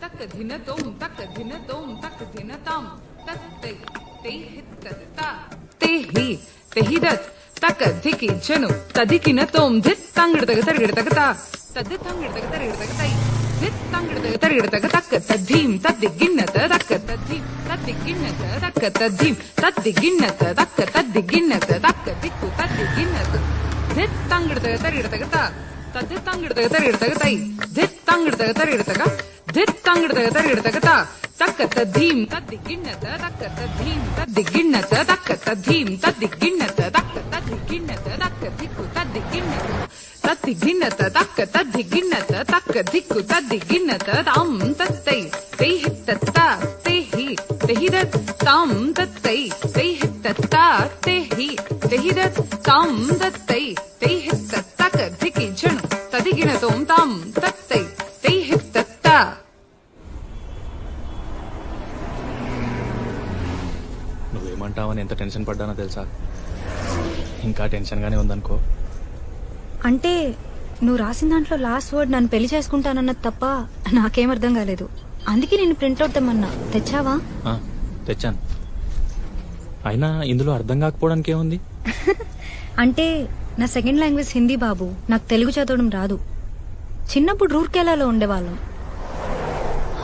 तक धिन तोम तक धिन तोम तक धिन ताम तक ते हित ता ते ही दत तक धिकी जनु तदिकिन तोम धित तंगड़ तक तरगड़ तक ता तद तंगड़ तक तरगड़ तक ताई धित तंगड़ तक तरगड़ तक तक तद्धीम तद्दिगिन्नत तक तद्धीम तद्दिगिन्नत तक तद्धीम तद्दिगिन्नत तक तद्दिगिन्नत तक दिक्कु तद्दिगिन्नत धित तंगड़ तक तरगड़ तक ता तद तंगड़ तक तरगड़ तक ताई धित तंगड़ तक तरगड़ तक धित तंगड़ तक तरगड़ तक ता तक तद्धीम तद्दिगिन्नत तक तद्धीम तद्दिगिन्नत तक तद्धीम तद्दिगिन्नत तक तद्दिगिन्नत तक दिक्कु तद्दिगिन्नत तद्दिगिन्नत तक तद्दिगिन्नत तक दिक्कु तद्दिगिन्नत ताम तत्तै तै हित्तत्ता तेहि तेहिदत् ताम तत्तै तै हित्तत्ता तेहिदत् ताम तत्तै तै हित्तत्तक धिकि जनु तदिगिनतों ताम तत्तै तै हित्तत्ता. నువ్వేమంటావని ఎంత టెన్షన్ పడ్డానో తెలుసా? ఇంకా టెన్షన్ గానే ఉందనుకో. అంటే నువ్వు రాసిన దాంట్లో లాస్ట్ వర్డ్ నన్ను పెళ్లి చేసుకుంటానన్నది తప్ప నాకేం అర్థం కాలేదు. అందుకే నేను ప్రింట్అవుట్ తెమ్మన్నా. తెచ్చావా? తెచ్చాను. అయినా ఇందులో అర్థం కాకపోవడానికి ఏముంది? అంటే నా సెకండ్ లాంగ్వేజ్ హిందీ బాబు. నాకు తెలుగు చదవడం రాదు. చిన్నప్పుడు రూర్కెలాలో ఉండేవాళ్ళం.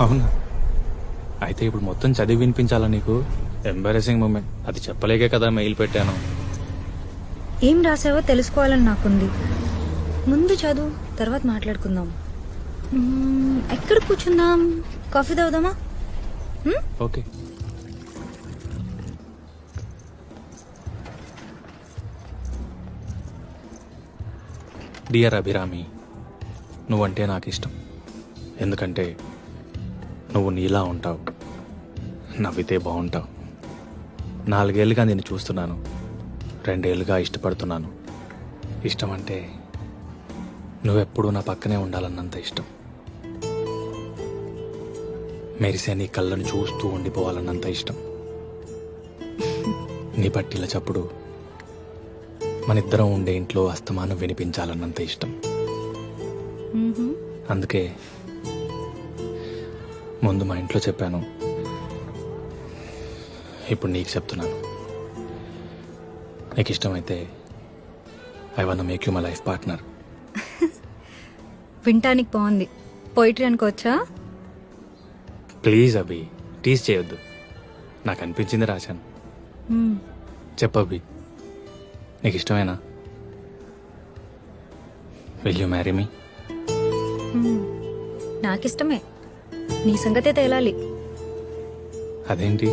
అవునా? అయితే ఇప్పుడు మొత్తం చదివి వినిపించాలా నీకు? Embarrassing moment. అది చెప్పలేకే కదా మెయిల్ పెట్టాను. ఏం రాసావో తెలుసుకోవాలని నాకుంది. ముందు చదువు, తర్వాత మాట్లాడుకుందాం. ఎక్కడ కూర్చుందాం? కాఫీ తాగుదామా? ఓకే. డియర్ అభిరామి, నువ్వంటే నాకు ఇష్టం. ఎందుకంటే నువ్వు నీలా ఉంటావు, నవ్వితే బాగుంటావు. 4 ఏళ్ళుగా నేను చూస్తున్నాను, 2 ఏళ్ళుగా ఇష్టపడుతున్నాను. ఇష్టం అంటే నువ్వెప్పుడూ నా పక్కనే ఉండాలన్నంత ఇష్టం. మెరిసే నీ కళ్ళను చూస్తూ ఉండిపోవాలన్నంత ఇష్టం. నీ పట్టిల చప్పుడు మనిద్దరం ఉండే ఇంట్లో అస్తమానం వినిపించాలన్నంత ఇష్టం. అందుకే ముందు మా ఇంట్లో చెప్పాను, ఇప్పుడు నీకు చెప్తున్నాను. నీకు ఇష్టమైతే I want to make you my life partner. వింటానికి బాగుంది. పోయిటరీ అనుకోవచ్చా? ప్లీజ్ అభి, టీజ్ చేయొద్దు. నాకు అనిపించింది రాశాను. చెప్పు అభి, నీకు ఇష్టమేనా? Will you marry me? నాకిష్టమే. నీ సంగతే తేలాలి. అదేంటి?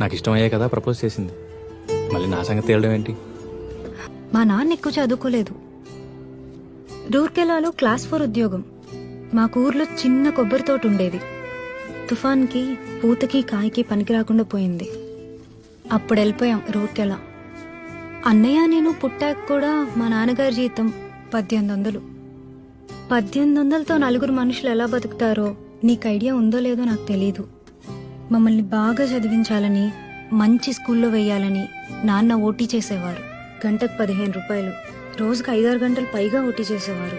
నాకు ఇష్టమయ్యే కదా ప్రపోజ్ చేసింది, మళ్ళీ నా సంగతి తేలడం ఏంటి? మా నాన్న ఎక్కువ చదువుకోలేదు. రూర్కెలాలో క్లాస్ 4 ఉద్యోగం. మాకు ఊర్లో చిన్న కొబ్బరి తోట ఉండేది. తుఫాన్కి పూతకి కాయకి పనికి రాకుండా పోయింది. అప్పుడు వెళ్ళిపోయాం రూర్కెలా. అన్నయ్య నేను పుట్టాక కూడా మా నాన్నగారి జీతం 1800. 1800తో 4 మనుషులు ఎలా బతుకుతారో నీకు ఐడియా ఉందో లేదో నాకు తెలీదు. మమ్మల్ని బాగా చదివించాలని, మంచి స్కూల్లో వెయ్యాలని నాన్న ఓటీ చేసేవారు. గంటకు 15 రూపాయలు. రోజుకు 5-6 గంటలు పైగా ఓటీ చేసేవారు.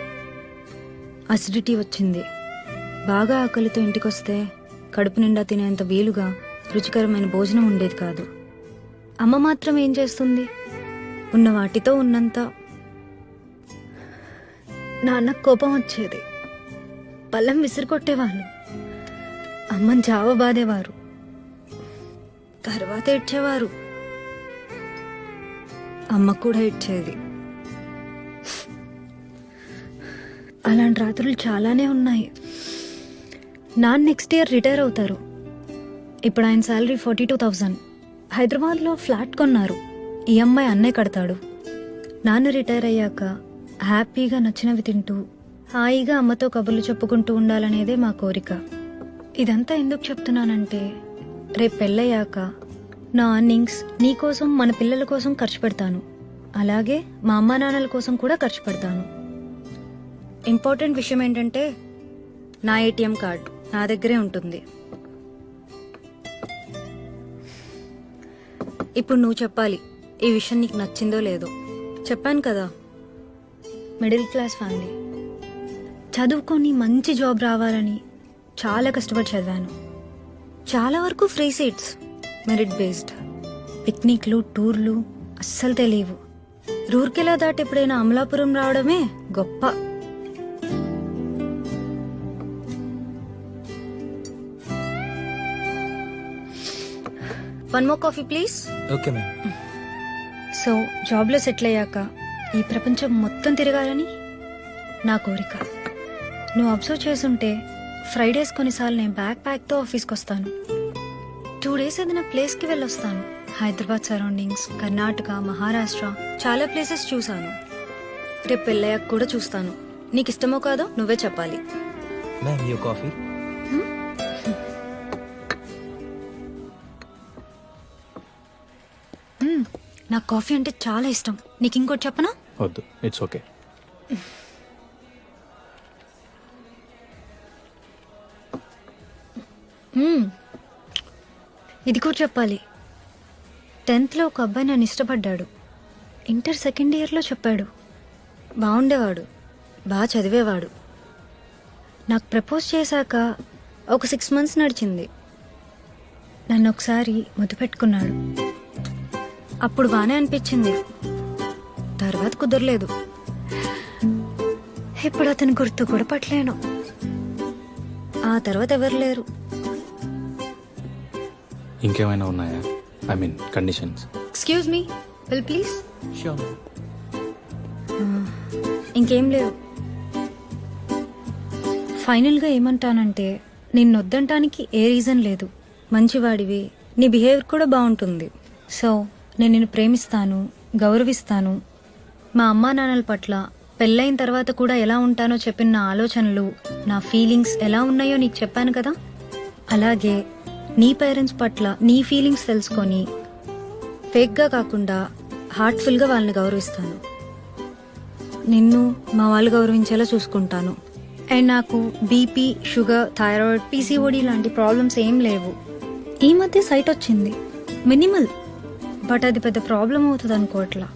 అసిడిటీ వచ్చింది. బాగా ఆకలితో ఇంటికొస్తే కడుపు నిండా తినేంత వీలుగా రుచికరమైన భోజనం ఉండేది కాదు. అమ్మ మాత్రం ఏం చేస్తుంది? ఉన్న వాటితో ఉన్నంత. నాన్నకు కోపం వచ్చేది. పళ్ళెం విసిరికొట్టేవాళ్ళు. అమ్మని జావ బాధేవారు. తర్వాత ఏడ్చేవారు. అమ్మ కూడా ఏడ్చేది. అలాంటి రాత్రులు చాలానే ఉన్నాయి. నాన్న నెక్స్ట్ ఇయర్ రిటైర్ అవుతారు. ఇప్పుడు ఆయన శాలరీ 42,000. హైదరాబాద్లో ఫ్లాట్ కొన్నారు. ఈఎంఐ అన్నే కడతాడు. నాన్న రిటైర్ అయ్యాక హ్యాపీగా నచ్చినవి తింటూ హాయిగా అమ్మతో కబుర్లు చెప్పుకుంటూ ఉండాలనేదే మా కోరిక. ఇదంతా ఎందుకు చెప్తున్నానంటే, రేపు పెళ్ళయ్యాక నా అర్నింగ్స్ నీకోసం, మన పిల్లల కోసం ఖర్చు పెడతాను. అలాగే మా అమ్మా నాన్నల కోసం కూడా ఖర్చు పెడతాను. ఇంపార్టెంట్ విషయం ఏంటంటే, నా ఏటీఎం కార్డ్ నా దగ్గరే ఉంటుంది. ఇప్పుడు నువ్వు చెప్పాలి ఈ విషయం నీకు నచ్చిందో లేదో. చెప్పాను కదా, మిడిల్ క్లాస్ ఫ్యామిలీ. చదువుకొని మంచి జాబ్ రావాలని చాలా కష్టపడి చదివాను. చాలా వరకు ఫ్రీ సీట్స్, మెరిట్ బేస్డ్. పిక్నిక్లు, టూర్లు అస్సలు తెలియవు. రూర్కెలా దాటి ఎప్పుడైనా అమలాపురం రావడమే గొప్ప. One more coffee please. Okay ma'am. So జాబ్లో సెటిల్ అయ్యాక ఈ ప్రపంచం మొత్తం తిరగాలని నా కోరిక. నువ్వు అబ్జర్వ్ చేసుంటే ఫ్రైడేస్ కొన్నిసార్లు నేను బ్యాక్ ప్యాక్తో ఆఫీస్కి వస్తాను. 2 days ఏదైనా ప్లేస్కి వెళ్ళొస్తాను. హైదరాబాద్ సరౌండింగ్స్, కర్ణాటక, మహారాష్ట్ర చాలా ప్లేసెస్ చూశాను. రేపు పెళ్ళయ్యాక కూడా చూస్తాను. నీకు ఇష్టమో కాదో నువ్వే చెప్పాలి. Ma'am you coffee. నాకు కాఫీ అంటే చాలా ఇష్టం. నీకు ఇంకోటి చెప్పనా? వద్దు, ఇట్స్ ఓకే. ఇది కూడా చెప్పాలి. 10th లో ఒక అబ్బాయి నన్ను ఇష్టపడ్డాడు. ఇంటర్ 2nd yearలో చెప్పాడు. బాగుండేవాడు, బాగా చదివేవాడు. నాకు ప్రపోజ్ చేశాక ఒక 6 months నడిచింది. నన్ను ఒకసారి ముద్దు పెట్టుకున్నాడు. అప్పుడు బానే అనిపించింది, తర్వాత కుదరలేదు. ఇప్పుడు అతను గుర్తు కూడా పట్టలేను. ఆ తర్వాత ఎవరు లేరు. ఇంకేమైనా ఉన్నాయా? I mean conditions. Excuse me, will please. Sure. ఇంకేం లేవు. ఫైనల్గా ఏమంటానంటే, నిన్నొద్దంటానికి ఏ రీజన్ లేదు. మంచివాడివి, నీ బిహేవియర్ కూడా బాగుంటుంది. సో నేను నిన్ను ప్రేమిస్తాను, గౌరవిస్తాను. మా అమ్మా నాన్నల పట్ల పెళ్ళైన తర్వాత కూడా ఎలా ఉంటానో చెప్పిన నా ఆలోచనలు, నా ఫీలింగ్స్ ఎలా ఉన్నాయో నీకు చెప్పాను కదా. అలాగే నీ పేరెంట్స్ పట్ల నీ ఫీలింగ్స్ తెలుసుకొని ఫేక్గా కాకుండా హార్ట్ఫుల్గా వాళ్ళని గౌరవిస్తాను. నిన్ను మా వాళ్ళు గౌరవించేలా చూసుకుంటాను. అండ్ నాకు బీపీ, షుగర్, థైరాయిడ్, పీసీఓడి లాంటి ప్రాబ్లమ్స్ ఏం లేవు. ఈ మధ్య సైట్ వచ్చింది, మినిమల్, బట్ అది పెద్ద ప్రాబ్లం అవుతుంది అనుకోవట్లా.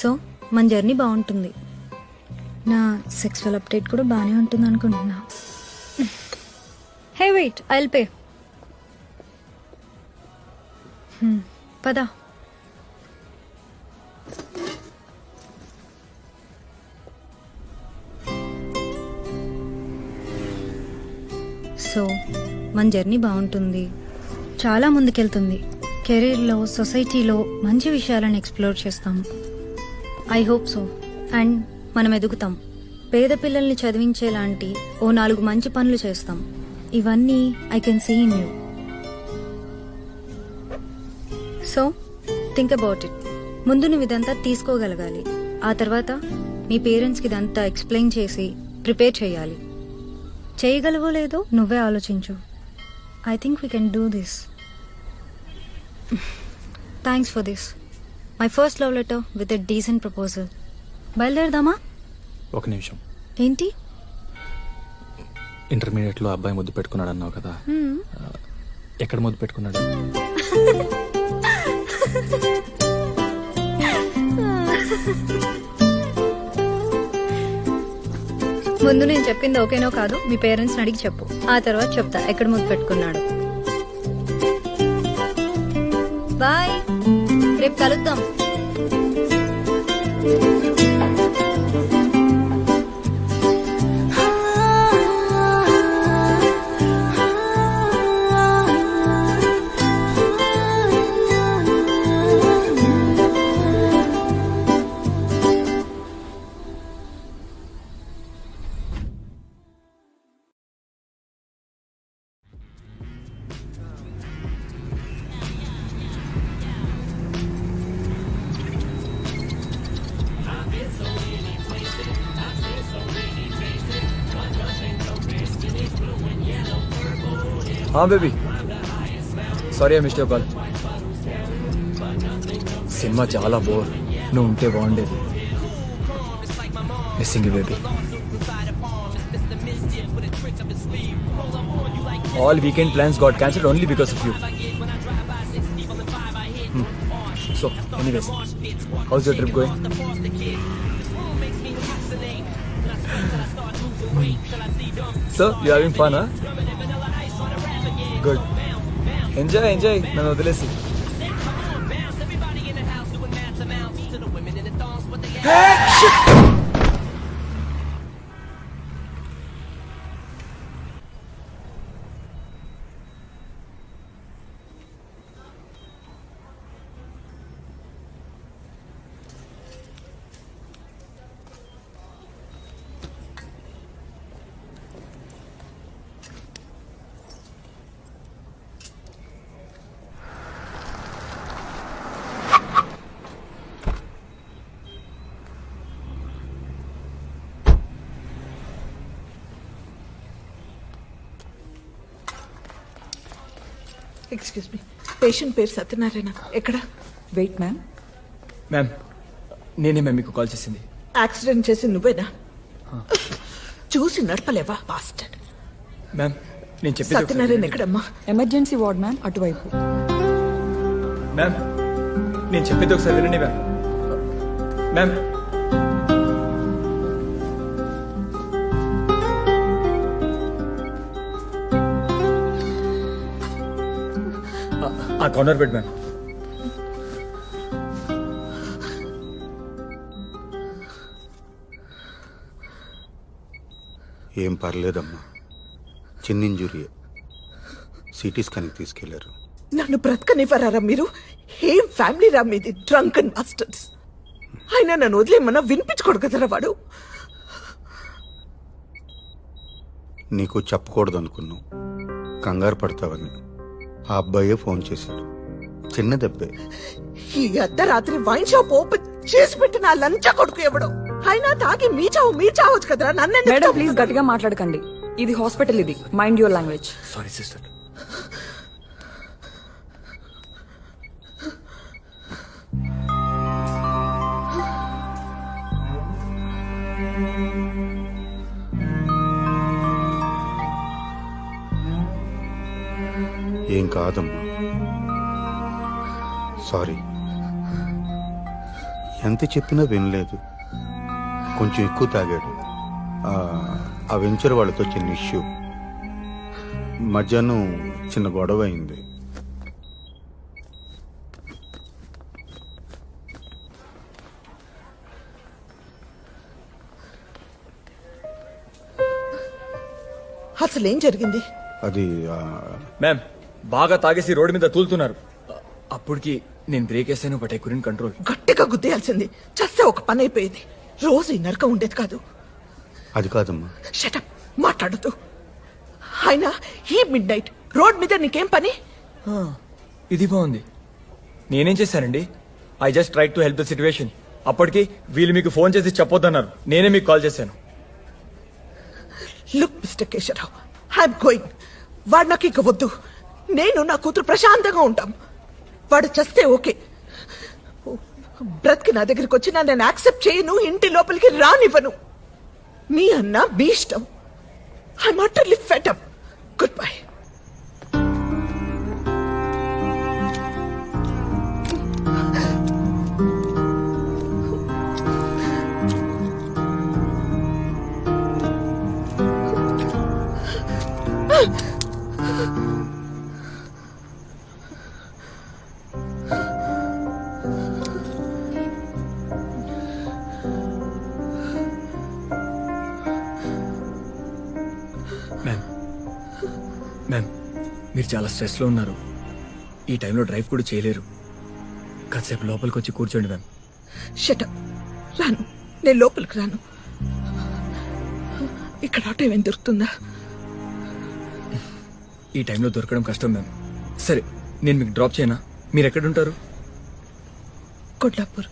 సో మన జర్నీ బాగుంటుంది. నా సెక్సువల్ అప్డేట్ కూడా బాగానే ఉంటుంది అనుకుంటున్నా. Hey wait, I will pay. పదా. సో మన జర్నీ బాగుంటుంది, చాలా ముందుకెళ్తుంది. కెరీర్లో, సొసైటీలో మంచి విషయాలను ఎక్స్ప్లోర్ చేస్తాం. I hope so. అండ్ మనం ఎదుగుతాం. పేద పిల్లల్ని చదివించేలాంటి ఓ 4 మంచి పనులు చేస్తాం. ఇవన్నీ I can see in you. So think about it. ముందు నువ్వు ఇదంతా తీసుకోగలగాలి. ఆ తర్వాత మీ పేరెంట్స్కి ఇదంతా ఎక్స్ప్లెయిన్ చేసి ప్రిపేర్ చేయాలి. చేయగలవో లేదో నువ్వే ఆలోచించు. I think we can do this. Thanks for this. My first love letter with a decent proposal. బయలుదేరదామా? ఒక నిమిషం. ఏంటి? ఇంటర్మీడియట్లో అబ్బాయి ముద్దు పెట్టుకున్నాడు అన్నావు కదా, ఎక్కడ ముద్దు పెట్టుకున్నాడు? ముందు నేను చెప్పింది ఓకేనో కాదు మీ పేరెంట్స్ అడిగి చెప్పు. ఆ తర్వాత చెప్తా ఎక్కడ ముద్దు పెట్టుకున్నాడు. బాయ్, రేపు కలుద్దాం. Baby, sorry I missed your call. Cinema చాలా బోర్, నువ్వు ఉంటే బాగుండేది. Missing you baby. All weekend plans got cancelled only because of you. So anyways, house your trip going? So you having fun? Good enjoy enjoy నన్ను వదిలేసి excuse me patient పేరు సత్యనారాయణ ఎక్కడ wait ma'am. Ma'am నేనే ma'am మీకు call చేసింది. Accident చేసి నువ్వేనా చూసి నడపలేవా బాస్టర్డ్ మ్యామ్ నేను చెప్పేది ఒకసారి సత్యనారాయణ వినండి. ఎక్కడమ్మా ఎమర్జెన్సీ వార్డ్ మ్యామ్, అటువైపు. మ్యామ్ నేను చెప్పేది ఒకసారి వినండి మ్యామ్. మ్యామ్ ఆ కార్నర్ బెడ్ మ్యామ్. ఏం పర్లేదమ్మా, చిన్న ఇంజురీ, సిటీ స్కాన్కి తీసుకెళ్లారు. నన్ను బ్రతకనివ్వరారా మీరు? ఏం ఫ్యామిలీ రా మీది, డ్రంక్ అండ్ మాస్టర్స్. అయినా నన్ను వదిలేమన్నా వినిపించుకోడు కదరా వాడు. నీకు చెప్పకూడదు అనుకున్నావు, కంగారు పడతావని. ఆ అబ్బాయే ఫోన్ చేశాడు, చిన్న దెబ్బే. ఈ అర్ధరాత్రి వైన్ షాప్ ఓపెన్ చేసి పెట్టిన ఆ లంచ కొడుకు ఎవడో. అయినా తాగి మీ చావచ్చు కదరా. నన్ను మేడం ప్లీజ్ గట్టిగా మాట్లాడకండి, ఇది హాస్పిటల్, ఇది mind your language. Sorry sister. ఏం కాదమ్మా, సారీ. ఎంత చెప్పినా వినలేదు, కొంచెం ఎక్కువ తాగాడు. ఆ వెంచర్ వాళ్ళతో చిన్న ఇష్యూ, మధ్యాహ్నం చిన్న గొడవ అయింది. అసలేం జరిగింది? అది మ్యామ్ బాగా తాగేసి రోడ్డు మీద తూలుతున్నారు. అప్పటికి నేను బ్రేక్ వేసాను, బట్ ఐ కుడెంట్ కంట్రోల్. గట్టిగా గుద్దేయాల్సింది, చస్తే ఒక పని అయిపోయేది. రోజు ఈ నరకం ఉండేది కాదు. అది కాదమ్మా. షటప్, మాట్లాడదు. అయినా ఈ మిడ్ నైట్ రోడ్ మీద నీకేం పని? ఇది బాగుంది. నేనేం చేశానండి? I just try to help the situation. అప్పటికి వీళ్ళు మీకు ఫోన్ చేసి చెప్పొద్దన్నారు, నేనే మీకు కాల్ చేశాను. Look mister Keshavarao, I'm going. వాడు నాకు ఇక వద్దు. నేను నా కూతురు ప్రశాంతంగా ఉంటాం. వాడు చస్తే ఓకే, బ్రతికి నా దగ్గరికి వచ్చినా నేను యాక్సెప్ట్ చేయను, ఇంటి లోపలికి రానివ్వను. మీ అన్న మీ ఇష్టం. I'm utterly fed up. Good bye. Ma'am మీరు చాలా స్ట్రెస్లో ఉన్నారు. ఈ టైంలో డ్రైవ్ కూడా చేయలేరు. కాసేపు లోపలికి వచ్చి కూర్చోండి మ్యామ్. షటప్, రాను. నేను లోపలికి రాను. ఇక్కడ ఆటో ఏమేం దొరుకుతుందా? ఈ టైంలో దొరకడం కష్టం మ్యామ్. సరే నేను మీకు డ్రాప్ చేయనా? మీరు ఎక్కడుంటారు? కొల్లాపూర్.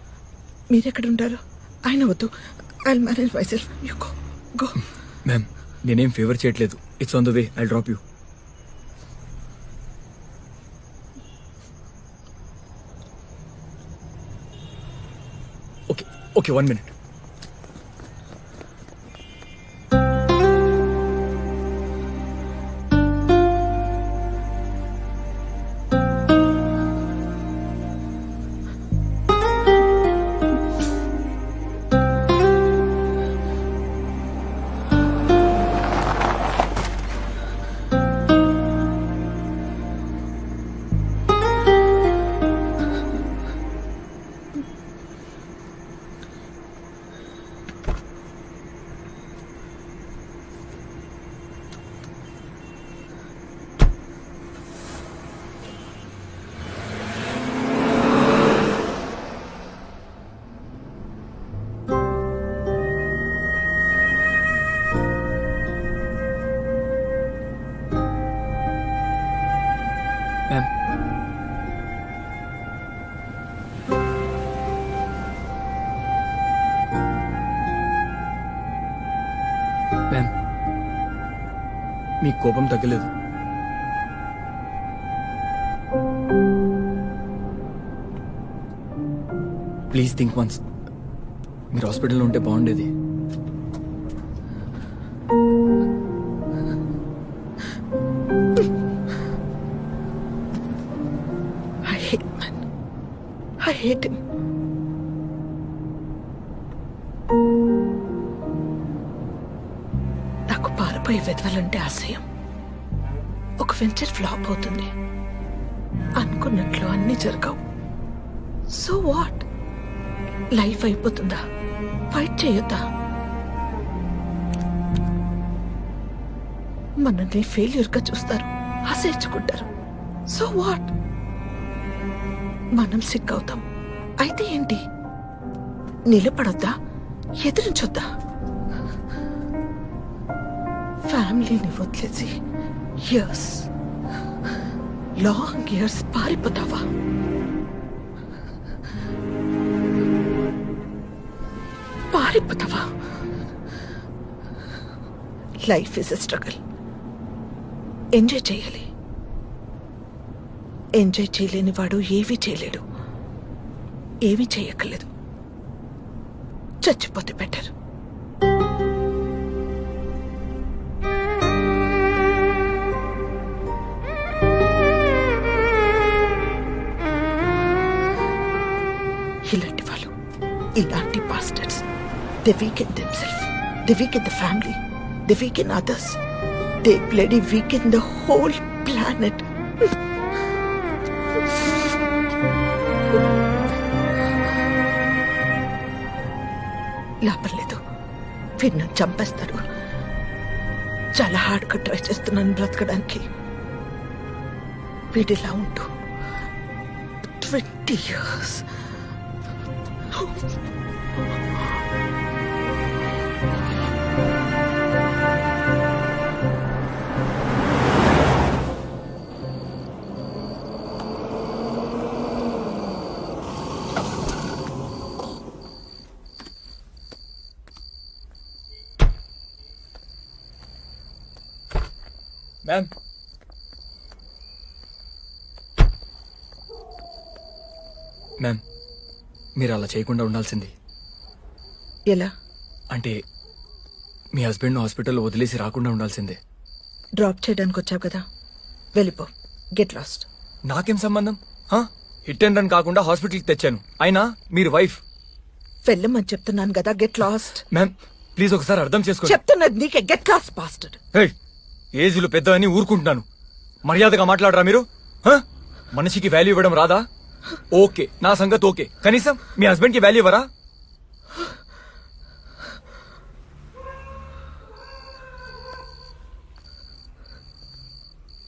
మీరెక్కడుంటారు? ఆయన వద్దు, I manage myself. You go go. Ma'am నేనేం ఫేవర్ చేయట్లేదు. It's on the way, I drop you. Okay okay, 1 minute. Ma'am ma'am మీ కోపం తగ్గలేదు. Please think once. మీరు హాస్పిటల్లో ఉంటే బాగుండేది. I hate man. I hate him. నాకు పారిపోయి వెతవాలంటే అసహ్యం. ఒక వెంచర్ ఫ్లాప్ అవుతుంది, అనుకున్నట్లు అన్ని జరగవు. So what? లైఫ్ అయిపోతుందా? ఫైట్ చేయొద్దా? మనల్ని ఫెయిల్యూర్ గా చూస్తారు, ఆశయించుకుంటారు. So what? మనం సిక్ అవుతాం. అయితే ఏంటి? నిలబడొద్దా? ఎదిరించొద్దా? ఫ్యామిలీని వదిలేసి ఇయర్స్, లాంగ్ ఇయర్స్ పారిపోతావా? పారిపోతావా? Life is a struggle. Enjoy చేయాలి. ఎంజాయ్ చేయలేని వాడు ఏమీ చేయలేడు. ఏమీ చేయక్కర్లేదు. చచ్చిపోతే బెటర్. ఇలాంటి వాళ్ళు, ఇలాంటి bastards, they weaken themselves, they weaken the family, they weaken others, they bloody weaken the whole planet. లాభం లేదు, వీరు నన్ను చంపేస్తారు. చాలా హార్డ్గా ట్రై చేస్తున్నాను బ్రతకడానికి. వీడిలా ఉంటూ 20 years. మ్యామ్ మ్యామ్ మీరు అలా చేయకుండా ఉండాల్సింది. ఎలా? అంటే మీ హస్బెండ్ హాస్పిటల్లో వదిలేసి రాకుండా ఉండాల్సిందే. డ్రాప్ చేయడానికి వచ్చావు కదా, వెళ్ళిపో. Get lost. నాకేం సంబంధం? హిట్ అండ్ రన్ కాకుండా హాస్పిటల్కి తెచ్చాను. అయినా మీరు వైఫ్. వెళ్ళమని చెప్తున్నాను కదా, గెట్ లాస్ట్. మ్యామ్ ప్లీజ్ ఒకసారి అర్థం చేసుకోండి. చెప్తున్నది నీకే. Get lost bastard. ఏజ్లు పెద్ద అని ఊరుకుంటున్నాను. మర్యాదగా మాట్లాడరా మీరు? మనిషికి వాల్యూ ఇవ్వడం రాదా? ఓకే, నా సంగతి ఓకే. కనీసం మీ హస్బెండ్ కి వాల్యూ ఇవ్వరా?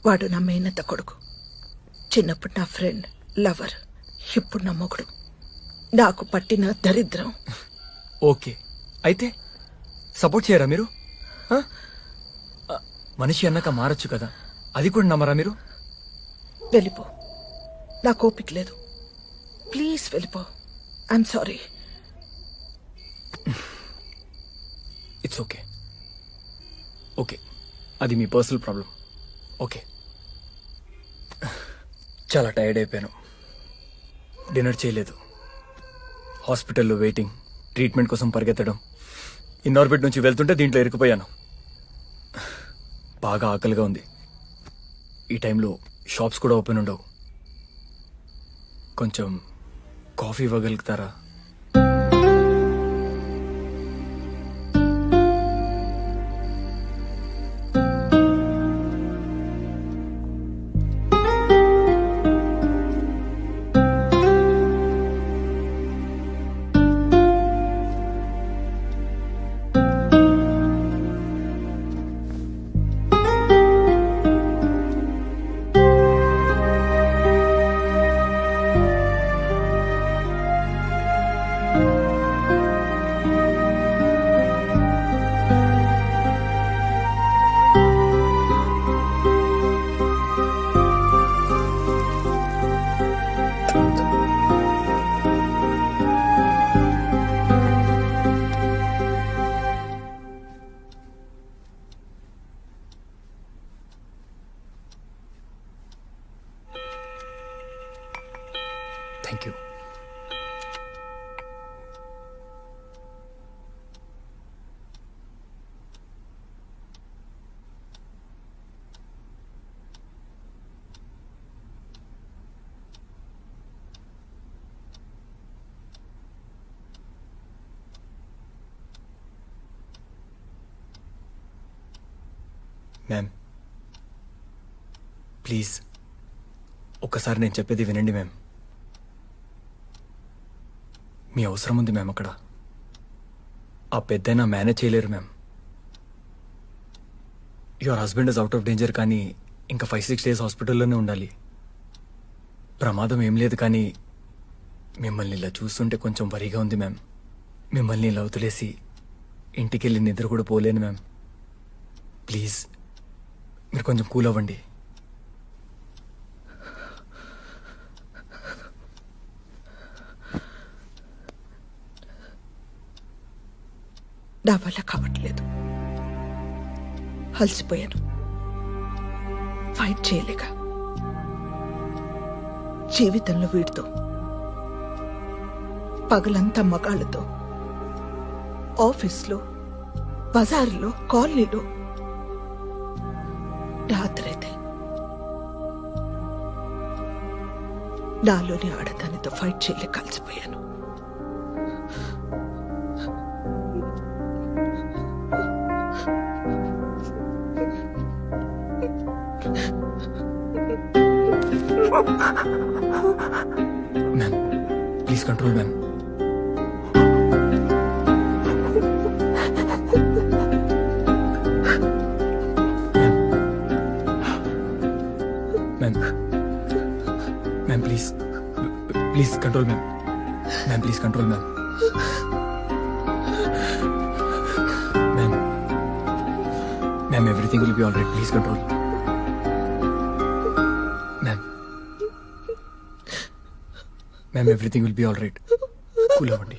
వాడు నా మేనత్త కొడుకు. చిన్నప్పుడు నా ఫ్రెండ్, లవర్, ఇప్పుడు నా మొగుడు. నాకు పట్టిన దరిద్రం. ఓకే, అయితే సపోర్ట్ చేయరా మీరు? మనిషి అన్నాక మారచ్చు కదా, అది కూడా నమ్మరా మీరు? వెళ్ళిపో. నాకు ఓపిక లేదు. ప్లీజ్ వెళ్ళిపో. I'm sorry. It's okay. Okay, అది మీ పర్సనల్ ప్రాబ్లం. ఓకే, చాలా టైర్డ్ అయిపోయాను. డిన్నర్ చేయలేదు. హాస్పిటల్లో వెయిటింగ్, ట్రీట్మెంట్ కోసం పరిగెత్తడం. ఇన్నార్బిట్ నుంచి వెళ్తుంటే దీంట్లో ఇరుక్కుపోయాను. బాగా ఆకలిగా ఉంది. ఈ టైంలో షాప్స్ కూడా ఓపెన్ ఉండవు. కొంచెం కాఫీ ఇవ్వగలుగుతారా? Thank you. మ్యామ్ ప్లీజ్ ఒక్కసారి నేను చెప్పేది వినండి మ్యామ్. మీ అవసరం ఉంది మ్యామ్ అక్కడ. ఆ పెద్దయినా మేనేజ్ చేయలేరు ma'am. Your husband is out of danger, కానీ ఇంకా 5-6 days హాస్పిటల్లోనే ఉండాలి. ప్రమాదం ఏం లేదు, కానీ మిమ్మల్ని ఇలా చూస్తుంటే కొంచెం వరిగా ఉంది మ్యామ్. మిమ్మల్ని ఇలా వదిలేసి ఇంటికెళ్ళి నిద్ర కూడా పోలేను మ్యామ్. ప్లీజ్ మీరు కొంచెం కూల్ అవ్వండి. నా వల్ల కావట్లేదు. అలసిపోయాను. ఫైట్ చేయలేక జీవితంలో వీడితో పగలంతా మగాళ్ళతో, ఆఫీస్లో, బజార్లో, కాలనీలో, రాత్రైతే నాలోని ఆడదానితో ఫైట్ చేయలేక కలిసిపోయాను. Ma'am please control ma'am. Ma'am please please control ma'am. Ma'am please control ma'am. Ma'am everything will be all right. Please control ma'am. Ma'am everything will be all right. Cool అవ్వండి.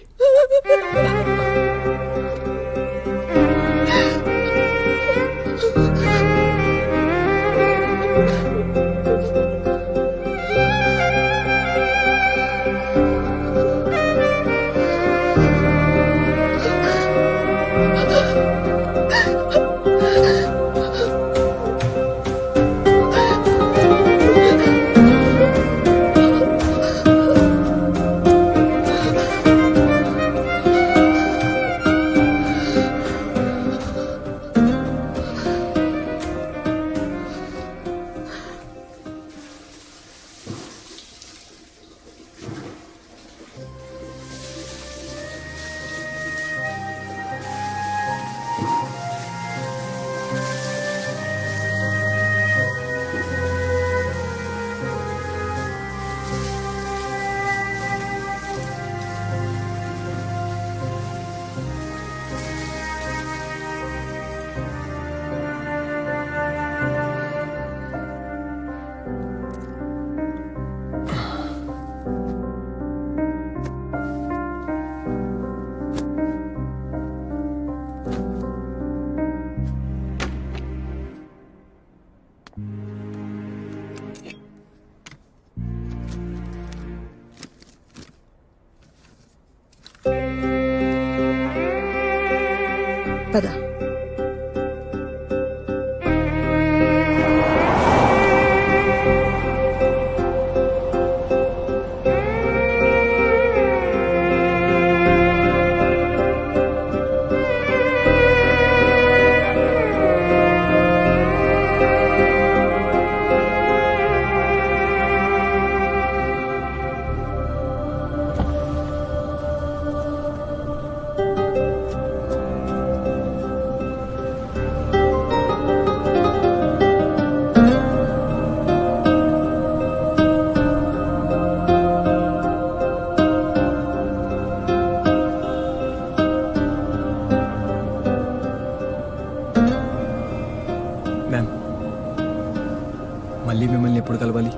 పద. మ్యామ్ మళ్ళీ మిమ్మల్ని ఎప్పుడు కలవాలి?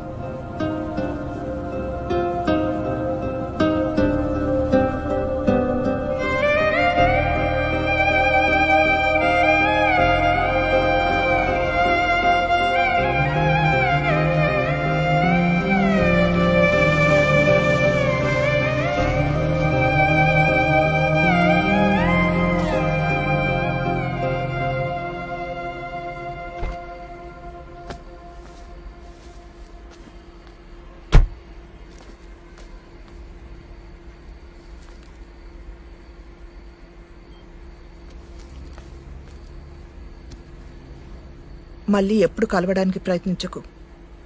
మళ్ళీ ఎప్పుడు కలవడానికి ప్రయత్నించకు.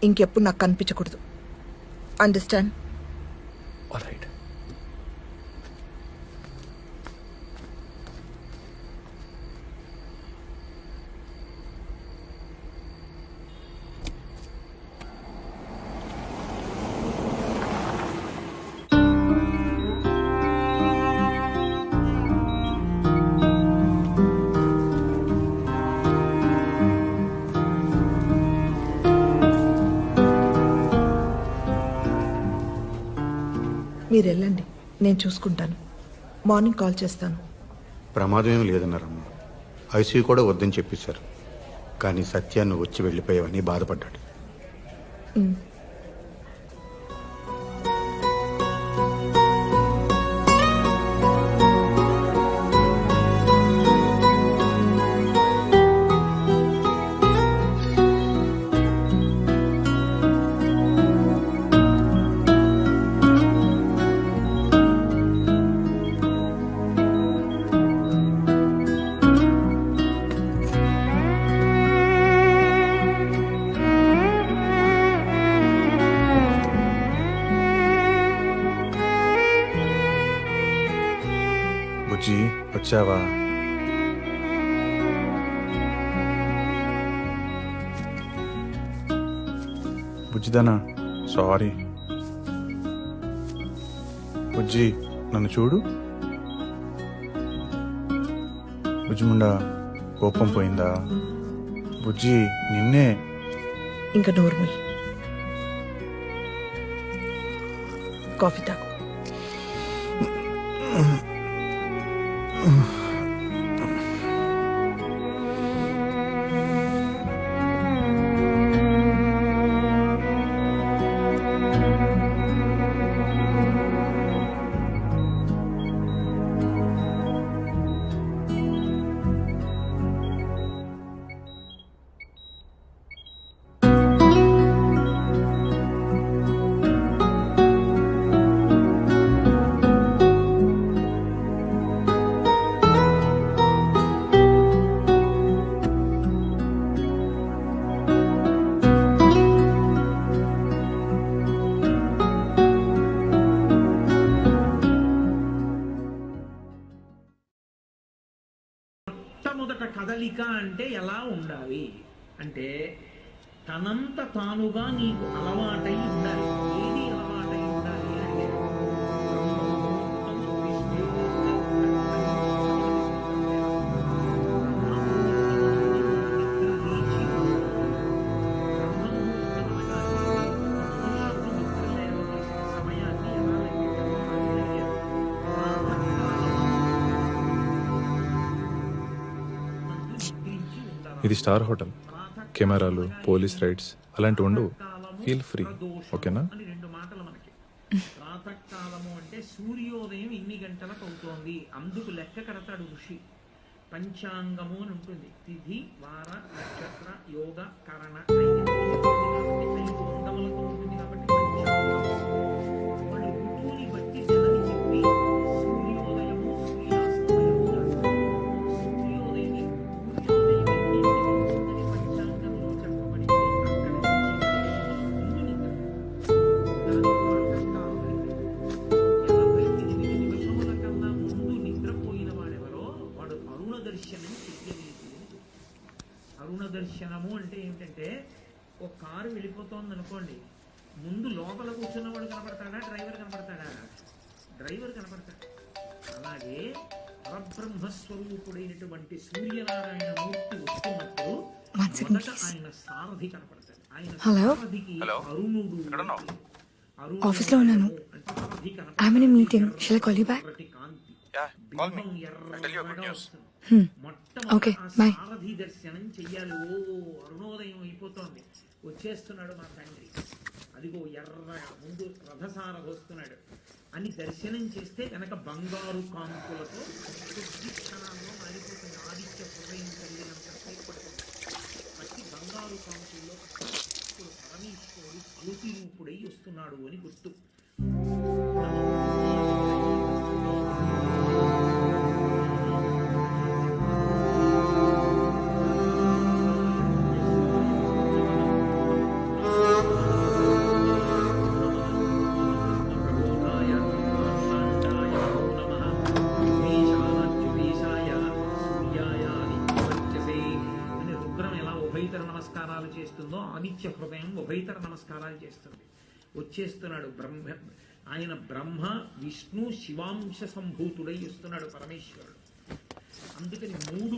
ఇంకెప్పుడు నాకు కనిపించకూడదు. అండర్స్టాండ్? All right. మీరు వెళ్ళండి, నేను చూసుకుంటాను. మార్నింగ్ కాల్ చేస్తాను. ప్రమాదం ఏం లేదన్నారమ్మా. ఐసీయూ కూడా వద్దని చెప్పేశారు. కానీ సత్యాన్ని వచ్చి వెళ్ళిపోయావని బాధపడ్డాడు. బుజ్జి వచ్చావా? బుజ్జిదానా, సారీ. బుజ్జి నన్ను చూడు. బుజ్జిముండా కోపం పోయిందా? బుజ్జి నిన్నే. ఇంకా నోర్మల్. కాఫీ తాగు. మొట్టమొదట కదలిక అంటే ఎలా ఉండాలి అంటే తనంత తానుగా నీకు అలవాటై ఉండాలి. ఏది అలవాటై ఉండాలి అంటే ఇది స్టార్ హోటల్. కెమెరాలు, పోలీస్ రైడ్స్ అలాంటివి ఉండవు. ఫీల్ ఫ్రీ, ఓకేనా? అని రెండు మాటలు మనకి. ప్రాతకాలము అంటే సూర్యోదయం ఇన్ని గంటలకు అవుతోంది, అందుకు లెక్క కడతాడు ఋషి. పంచాంగము అని ఉంటుంది. తిథి, వార, నక్షత్ర, యోగ, కరణ, 5 అంగములతో ఉంటుంది కాబట్టి పంచాంగం. వాళ్ళు ఋతువుని బట్టి నెలని చెప్పి సూర్యోదయము, సూర్యాస్తమయము రాస్తారు. సూర్యోదయం పంచాంగంలో చెప్పబడిందో అక్కడ నుంచి నిద్ర. దాని ప్రాతకాలం 88 నిమిషముల కన్నా ముందు నిద్రపోయిన వాడెవరో వాడు అరుణ దర్శనం చెయ్యలేదు. అరుణ దర్శనము అంటే ఏమిటంటే ఒక కారు వెళ్ళిపోతోంది అనుకోండి, ముందు లోపల కూర్చున్నవాడు కనపడతాడా, డ్రైవర్ కనపడతాడా? డ్రైవర్ కనపడతాడు. అలాగే పరబ్రహ్మస్వరూపుడైనటువంటి సూర్యనారాయణ మూర్తి వస్తున్నప్పుడు మొదట ఆయన సారథి కనపడతాడు. ఆయన సారథికి అరుణుడు. ఆఫీస్లో ఉన్నాను. I'm in a meeting. Shall I call you back? Okay, bye. సారథి దర్శనం చెయ్యాలి. ఓ అరుణోదయం అయిపోతోంది, వచ్చేస్తున్నాడు మా తండ్రి, అదిగో ఎర్రగా ముందు రథసారథి వస్తున్నాడు అని దర్శనం చేస్తే కనుక బంగారు కాంతులతో కొద్ది క్షణాల్లో మారిపోతుంది. ఆదిత్య హృదయం కలిగినంత పడుతుంది. ప్రతి బంగారు కాంతుల్లో ఇప్పుడు పరమేశ్వరుడు జ్యోతి రూపుడై వస్తున్నాడు అని గుర్తు. చేస్తుందో ఆదిత్య హృదయం ఉభయతర నమస్కారాలు చేస్తుంది. వచ్చేస్తున్నాడు ఆయన బ్రహ్మ విష్ణు శివాంశ సంభూతుడై వస్తున్నాడు పరమేశ్వరుడు. అందుకని మూడు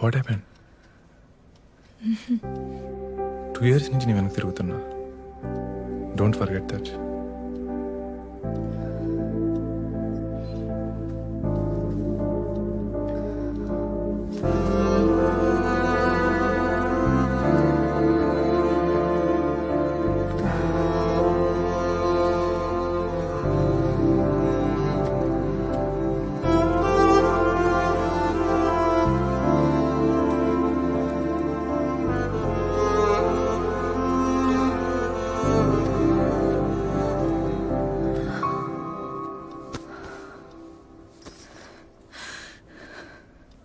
వాట్ హ్యాపెన్? 2 years నుంచి నేను వెనక్కి తిరుగుతున్నా. Don't forget that.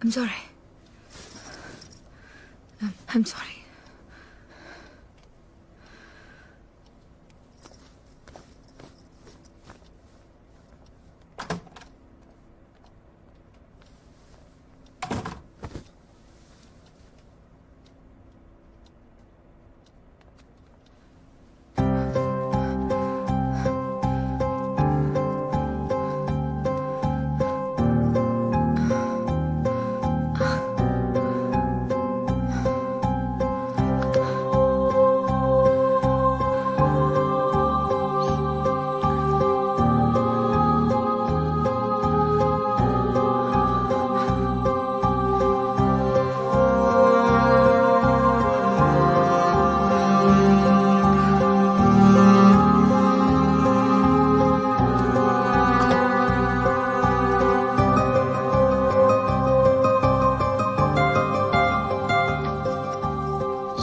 I'm sorry. I'm sorry.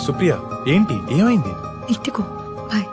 Supriya, ఏంటి, ఏమైంది? ఇంటికో, బాయ్.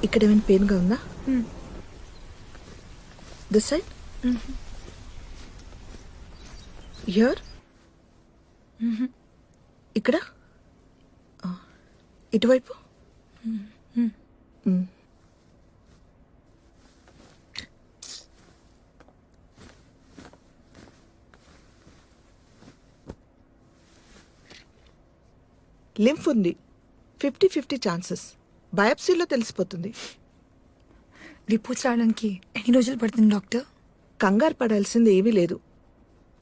ఇక్కడ ఏమైనా పెయిన్గా ఉందా? దిస్ సైడ్, హియర్, ఇక్కడ, ఇటువైపు. లింఫ్ ఉంది, 50-50 ఛాన్సెస్. బయాప్సీలో తెలిసిపోతుంది. రిపోర్ట్స్ రావడానికి ఎన్ని రోజులు పడుతుంది డాక్టర్? కంగారు పడాల్సింది ఏమీ లేదు.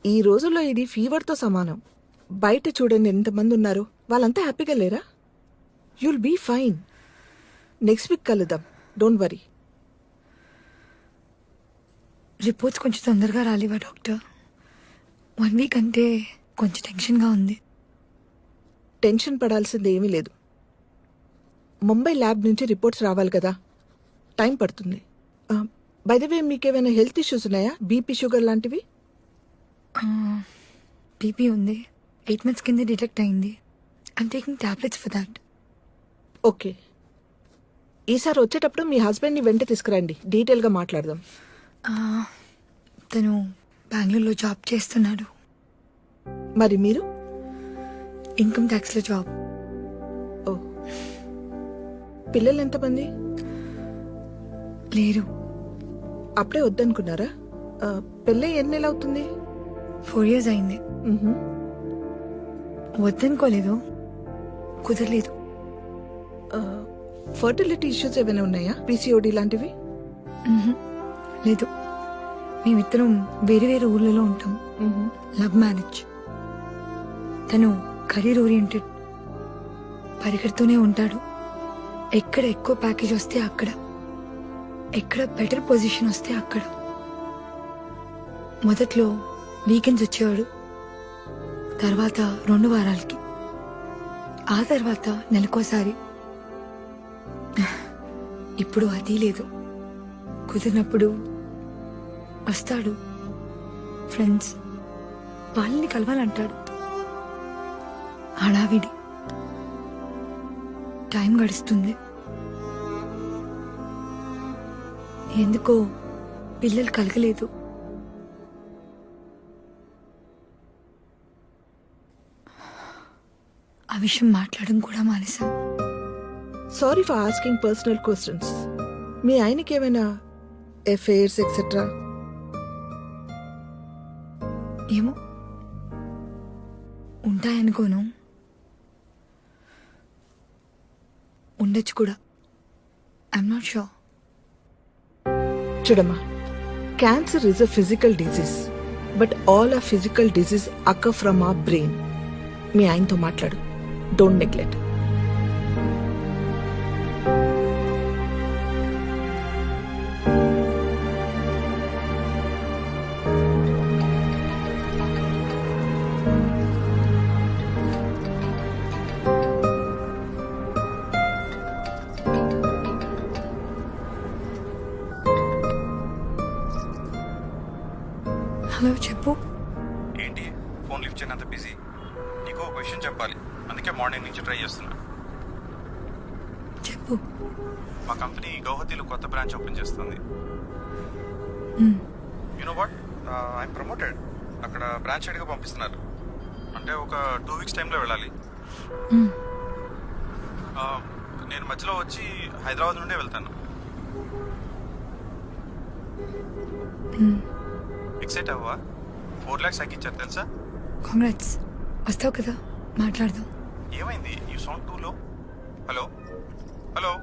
ఈ రోజుల్లో ఇది ఫీవర్తో సమానం. బయట చూడండి ఎంతమంది ఉన్నారు, వాళ్ళంతా హ్యాపీగా లేరా? You'll be fine. Next week కలుద్దాం, డోంట్ వరీ. రిపోర్ట్స్ కొంచెం తొందరగా రాలేవా డాక్టర్? 1 week అంటే కొంచెం టెన్షన్గా ఉంది. టెన్షన్ పడాల్సింది ఏమీ లేదు. ముంబై ల్యాబ్ నుంచి రిపోర్ట్స్ రావాలి కదా, టైం పడుతుంది. బై ద వే, మీకేమైనా హెల్త్ ఇష్యూస్ ఉన్నాయా? బీపీ, షుగర్ లాంటివి? బీపీ ఉంది, 8 months కింద డిటెక్ట్ అయింది. I'm taking tablets for that. Okay, ఈసారి వచ్చేటప్పుడు మీ హస్బెండ్ని వెంట తీసుకురండి, డీటెయిల్గా మాట్లాడదాం. తను బెంగళూరులో జాబ్ చేస్తున్నాడు. మరి మీరు? Income ట్యాక్స్లో job. ఓ, పిల్లలు ఎంతమంది? లేరు. అప్పుడే వద్దనుకున్నారా? పెళ్ళై ఎన్ని నెలలు అవుతుంది? 4 years అయింది. మ్హూ. వద్దనుకోలేదు, కుదరలేదు. ఫర్టిలిటీ ఇష్యూస్ ఏమైనా ఉన్నాయా? పీసీఓడి లాంటివి? లేదు, మేమిద్దరం వేరే వేరే ఊర్లలో ఉంటాం. మ్హూ. Love marriage. తను కెరీర్ ఓరియంటెడ్, పరిగెడుతూనే ఉంటాడు. ఎక్కడ ఎక్కువ ప్యాకేజ్ వస్తే అక్కడ, ఎక్కడ బెటర్ పొజిషన్ వస్తే అక్కడ. మొదట్లో వీకెండ్స్ వచ్చేవాడు, తర్వాత 2 వారాలకి, ఆ తర్వాత నెలకోసారి. ఇప్పుడు అది లేదు. కుదిరినప్పుడు వస్తాడు, ఫ్రెండ్స్ వాళ్ళని కలవాలంటాడు. హడావిడి, టైం గడుస్తుంది. ఎందుకో పిల్లలు కలగలేదు. ఆ విషయం మాట్లాడడం కూడా మానేశాం. Sorry for asking personal questions. మీ ఆయనకి ఏమైనా ఎఫైర్స్ ఎక్సెట్రా? ఏమో, ఉంటాయనుకోను, ఉండొచ్చు కూడా. I'm not sure. చూడమ్మా, cancer is a physical disease, but all a physical disease occur from our brain. మీ ఆయనతో మాట్లాడు, డోంట్ నెగ్లెక్ట్. హలో, చెప్పు. ఏంటి ఫోన్ లిఫ్ట్ చేయనంత బిజీ? నీకు ఒక విషయం చెప్పాలి, అందుకే మార్నింగ్ నుంచి ట్రై చేస్తున్నా. చెప్పు. మా కంపెనీ గౌహతిలో కొత్త బ్రాంచ్ ఓపెన్ చేస్తుంది. You know what, I'm promoted. అక్కడ బ్రాంచ్ హెడ్గా పంపిస్తున్నారు. అంటే ఒక 2 weeks టైంలో వెళ్ళాలి. నేను మధ్యలో వచ్చి హైదరాబాద్ నుండే వెళ్తాను. ఎక్సైట్ అవ్వా? 4 lakhs ఇచ్చారు తెలుసా? కాంగ్రాట్స్. వస్తావు కదా, మాట్లాడదాం. ఏమైంది? యూ సౌండ్ టూ లో. Hello hello.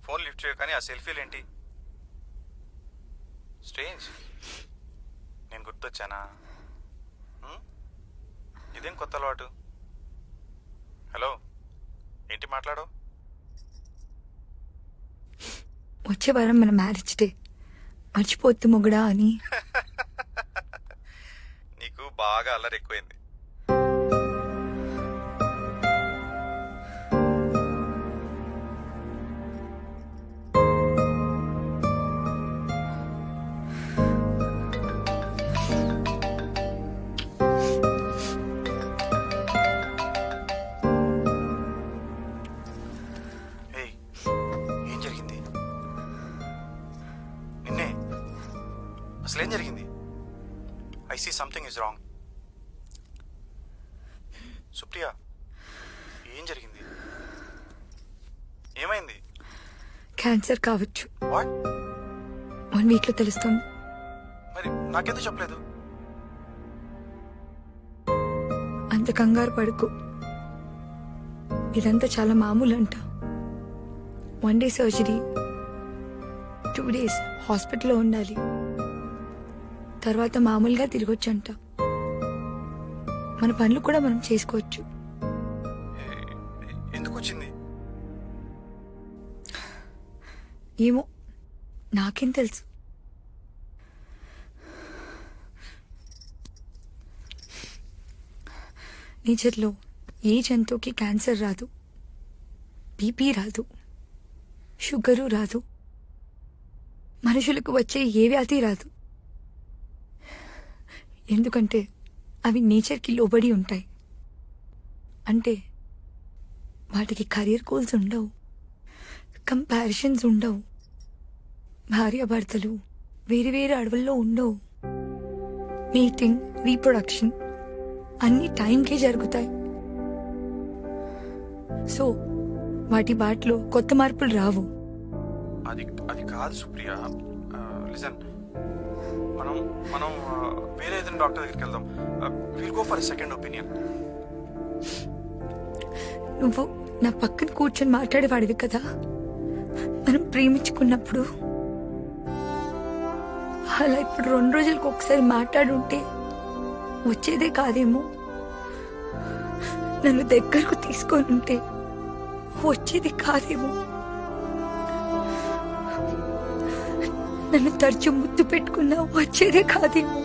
ఫోన్ లిఫ్ట్ చేయవు కానీ ఆ సెల్ఫీలు ఏంటి? స్ట్రేంజ్. నేను గుర్తొచ్చానా? ఇదేం కొత్త అలవాటు? హలో, ఏంటి మాట్లాడో? వచ్చే వారం మన మ్యారేజ్ డే, మర్చిపోద్దు మొగుడా అని. నీకు బాగా అల్లరి ఎక్కువైంది. ఏం జరిగింది? నిన్నే అసలేం జరిగింది? I see something is wrong. Supriya, ఏం జరిగింది? ఏమైంది? క్యాన్సర్ కావచ్చు. వాట్? 1 వీక్ లో తెలుస్తుంది. మరి నాకెందుకు చెప్పలేదు? అంత కంగారు పడుకు. ఇదంతా చాలా మామూలు అంట. 1 డే సర్జరీ, 2 days హాస్పిటల్లో ఉండాలి. తర్వాత మామూలుగా తిరగొచ్చంట. మన పనులు కూడా మనం చేసుకోవచ్చు. ఎందుకు వచ్చింది? ఏమో, నాకేం తెలుసు. నేచర్లో ఏ జంతువుకి క్యాన్సర్ రాదు, బీపీ రాదు, షుగరు రాదు, మనుషులకు వచ్చే ఏ వ్యాధి రాదు. ఎందుకంటే అవి నేచర్కి లోబడి ఉంటాయి. అంటే వాటికి కెరీర్ గోల్స్ ఉండవు, కంపారిజన్స్ ఉండవు, భార్యాభర్తలు వేరు వేరు అడవుల్లో ఉండవు. మీటింగ్, రీప్రొడక్షన్ అన్ని టైంకే జరుగుతాయి. సో వాటి బాటలో కొత్త మార్పులు రావు. అది అది కాదు సుప్రియ. లిసన్, మనం మనం వేరే ఏదైనా డాక్టర్ దగ్గరికి వెళ్దాం. Will go for second opinion. నువ్వు నా పక్కన కూర్చొని మాట్లాడేవాడివి కదా మనం ప్రేమించుకున్నప్పుడు. అలా ఇప్పుడు 2 రోజులకు ఒకసారి మాట్లాడుంటే వచ్చేదే కాదేమో. నన్ను దగ్గరకు తీసుకొని ఉంటే వచ్చేది కాదేమో. నన్ను తరచు ముద్దు పెట్టుకున్నా వచ్చేదే కాదేమో.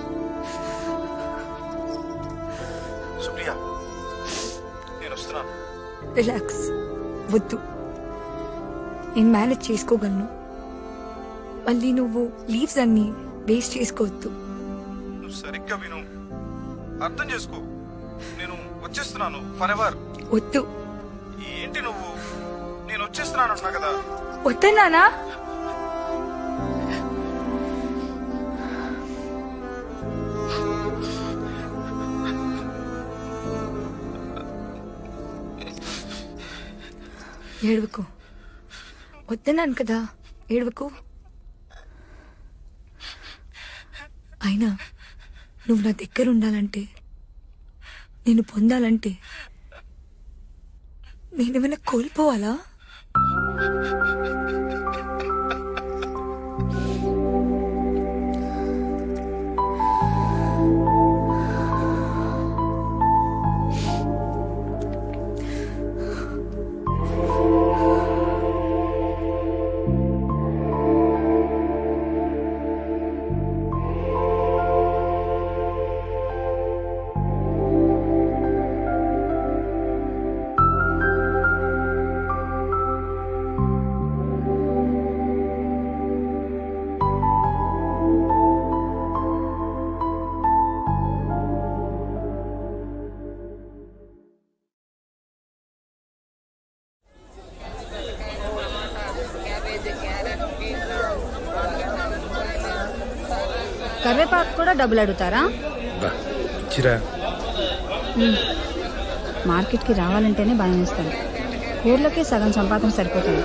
సుప్రియ, నేను వస్తున్నాను. రిలాక్స్, వద్దు. నేను మేనేజ్ చేసుకోగలను. మళ్ళీ నువ్వు లీవ్స్ అన్ని వేస్ట్ చేసుకోవద్దు. నువ్వు సరిగ్గా విను, అర్థం చేసుకో. నేను వచ్చేస్తున్నాను ఫర్ ఎవర్. వద్దు. ఏంటి నువ్వు? నేను వచ్చేస్తున్నాను అన్నా కదా. వద్దన్నానా? ఏడవకు. వద్దన్నాను కదా, ఏడవకు. అయినా నువ్వు నా దగ్గర ఉండాలంటే, నేను పొందాలంటే నేనేమైనా కోల్పోవాలా? కరివేపాకు కూడా డబ్బులు అడుగుతారా? మార్కెట్కి రావాలంటేనే భయం వేస్తాను. కూరలకి సగం సంపాదన సరిపోతుంది.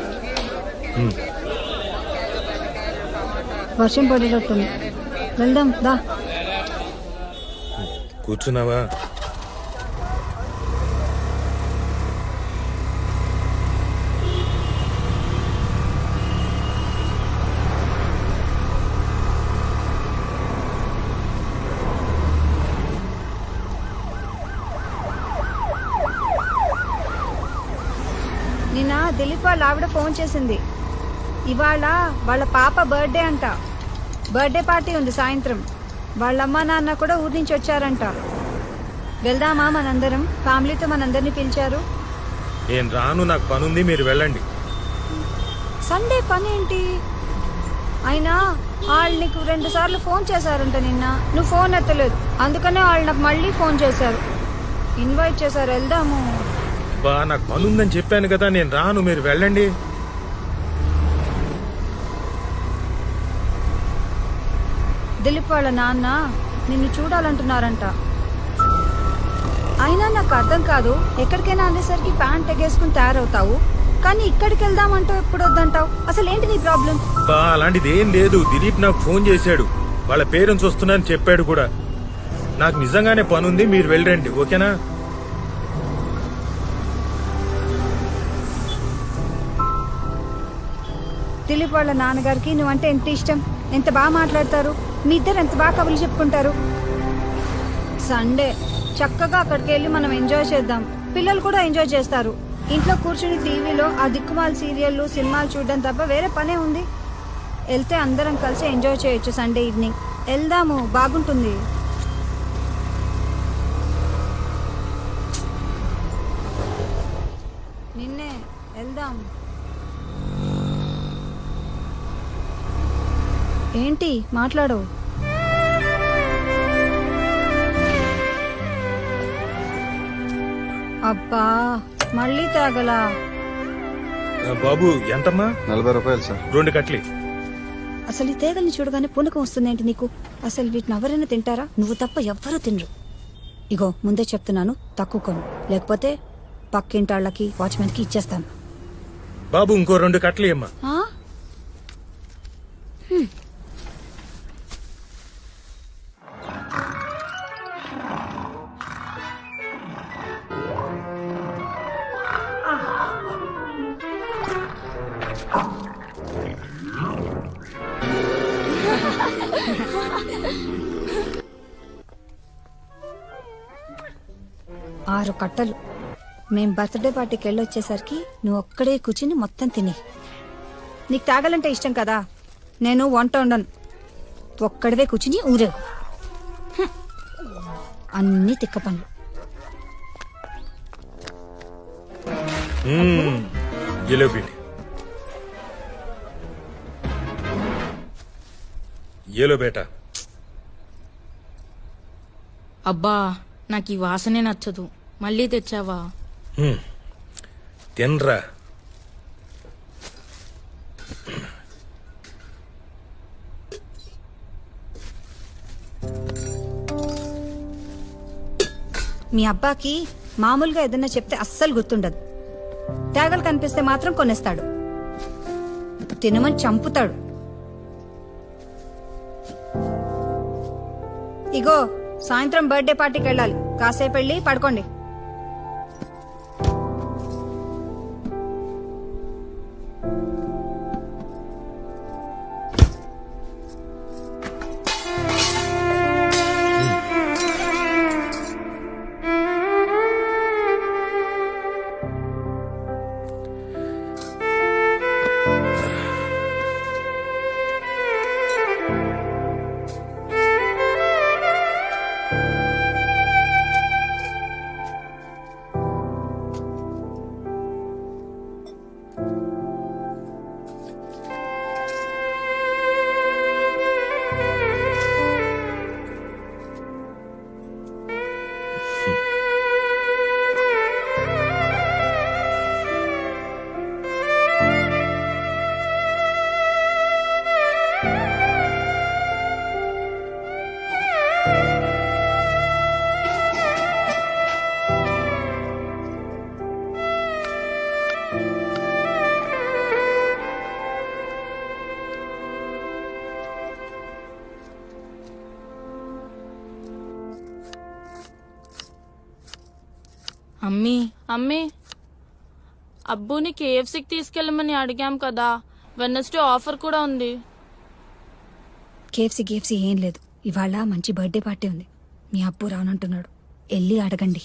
వర్షం పడేటట్టుంది, వెళ్దాం దా. కూర్చున్నావా? దిలీప్ వాళ్ళ ఆవిడ ఫోన్ చేసింది. ఇవాళ వాళ్ళ పాప బర్త్డే అంట. బర్త్డే పార్టీ ఉంది సాయంత్రం. వాళ్ళమ్మ నాన్న కూడా ఊరి నుంచి వచ్చారంట. వెళ్దామా మనందరం? ఫ్యామిలీతో మనందరినీ పిలిచారు. నేను రాను, నాకు పనుంది, మీరు వెళ్ళండి. సండే పని ఏంటి? అయినా వాళ్ళు నీకు 2 సార్లు ఫోన్ చేశారంట నిన్న. నువ్వు ఫోన్ ఎత్తలేదు, అందుకనే వాళ్ళు నాకు మళ్ళీ ఫోన్ చేశారు, ఇన్వైట్ చేశారు. వెళ్దాము. బా నాకు పనుందని చెప్పాను కదా, నేను రాను, మీరు వెళ్ళండి. దిలీప్ వాళ్ళ నాన్న నిన్ను చూడాలంటున్నారంట. అయినా నాకు అర్థం కాదు, ఎక్కడికైనా అనేసరికి ప్యాంట్ ఎగేసుకుని తయారవుతావు, కానీ ఇక్కడికి వెళ్దామంటావు, ఎప్పుడు వద్దంటావు. అసలు ఏంటి నీ ప్రాబ్లం? బా అలాంటిది ఏం లేదు. దిలీప్ నాకు ఫోన్ చేశాడు, వాళ్ళ పేరెంట్స్ వస్తున్నారని చెప్పాడు కూడా. నాకు నిజంగానే పనుంది, మీరు వెళ్ళండి, ఓకేనా? దిలీప్ వాళ్ళ నాన్నగారికి నువ్వంటే ఎంత ఇష్టం, ఎంత బాగా మాట్లాడతారు, మీ ఇద్దరు ఎంత బాగా కబుర్లు చెప్పుకుంటారు. సండే చక్కగా అక్కడికి వెళ్ళి మనం ఎంజాయ్ చేద్దాం. పిల్లలు కూడా ఎంజాయ్ చేస్తారు. ఇంట్లో కూర్చుని టీవీలో ఆ దిక్కుమాల సీరియల్లు సినిమాలు చూడడం తప్ప వేరే పనే ఉంది. వెళ్తే అందరం కలిసి ఎంజాయ్ చేయొచ్చు. సండే ఈవినింగ్ వెళ్దాము, బాగుంటుంది. నిన్నే వెళ్దాం. ఏంటి మాట్లాడు? అబ్బా మళ్ళీ తాగలా? బాబు ఎంతమ్మా? 40 రూపాయలు సార్. 2 కట్లి. అసలు ఈ తేగల్ని చూడగానే పూనకం వస్తుందేంటి నీకు? అసలు వీటిని ఎవరైనా తింటారా? నువ్వు తప్ప ఎవ్వరూ తినరు. ఇగో ముందే చెప్తున్నాను, తక్కువ కొను, లేకపోతే పక్కింటాళ్ళకి వాచ్మెన్ కి ఇచ్చేస్తాను. బాబు ఇంకో 2 కట్లి అమ్మా. ఆ? 6 కట్టలు. మేం బర్త్డే పార్టీకి వెళ్ళొచ్చేసరికి నువ్వు ఒక్కడే కూర్చుని మొత్తం తిని. నీకు తాగాలంటే ఇష్టం కదా, నేను వంట ఉండను, ఒక్కడవే కూర్చుని ఊరేగు. అన్ని తిక్క పనులు. ఏలో బేటా. అబ్బా నాకు ఈ వాసనే నచ్చదు, మళ్ళీ తెచ్చావా? తినరా. మీ అబ్బాకి మామూలుగా ఏదన్నా చెప్తే అస్సలు గుర్తుండదు. తేగలు కనిపిస్తే మాత్రం కొనేస్తాడు, తినమని చంపుతాడు. ఇగో సాయంత్రం బర్త్డే పార్టీకి వెళ్ళాలి, కాసేపు వెళ్ళి పడుకోండి. అమ్మీ అమ్మీ, అబ్బుని కేఎఫ్సీకి తీసుకెళ్ళమని అడిగాం కదా, వెన్నస్డే ఆఫర్ కూడా ఉంది. కేఎఫ్సీ ఏం లేదు, ఇవాళ మంచి బర్త్డే పార్టీ ఉంది. మీ అబ్బు రానంటున్నాడు, వెళ్ళి అడగండి.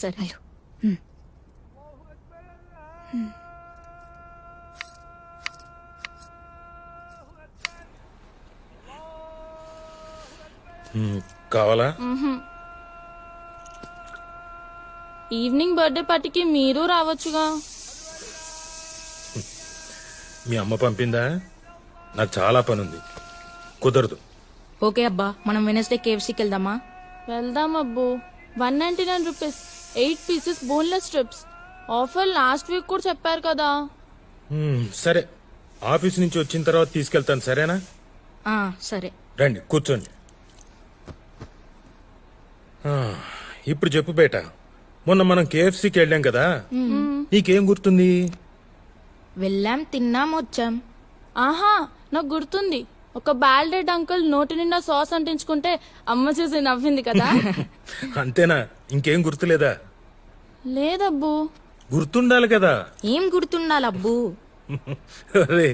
సరే. కావాలా? ఈవినింగ్ బర్త్డే పార్టీకి మీరు రావచ్చుగా. మీ అమ్మ పంపిందా? నాకు చాలా పని ఉంది, కుదరదు. ఓకే అబ్బా, మనం వెనస్డే కేఎఫ్సీకి వెళ్దామా? వెళ్దాం అబ్బు. 199 rupees 8 pieces boneless strips. Offer last week కూడా చెప్పారు కదా. సరే, ఆఫీస్ నుంచి వచ్చిన తర్వాత తీసుకెళ్తాను, సరేనా? సరే రండి కూర్చోండి. ఇప్పుడు చెప్పు బేట, మొన్న మనం కేఎఫ్సీకి వెళ్ళాం కదా, నీకేం గుర్తుంది? వెళ్ళాం, తిన్నాం, వచ్చాం. ఆహా, నాకు గుర్తుంది. ఒక బాల్డెడ్ అంకుల్ నోటి నిండా సాస్ అంటించుకుంటే అమ్మ చూసి నవ్వింది కదా. అంతేనా? ఇంకేం గుర్తులేదా? లేదబ్బు. గుర్తుండాలి కదా. ఏం గుర్తుండాలి అబ్బు? అరే,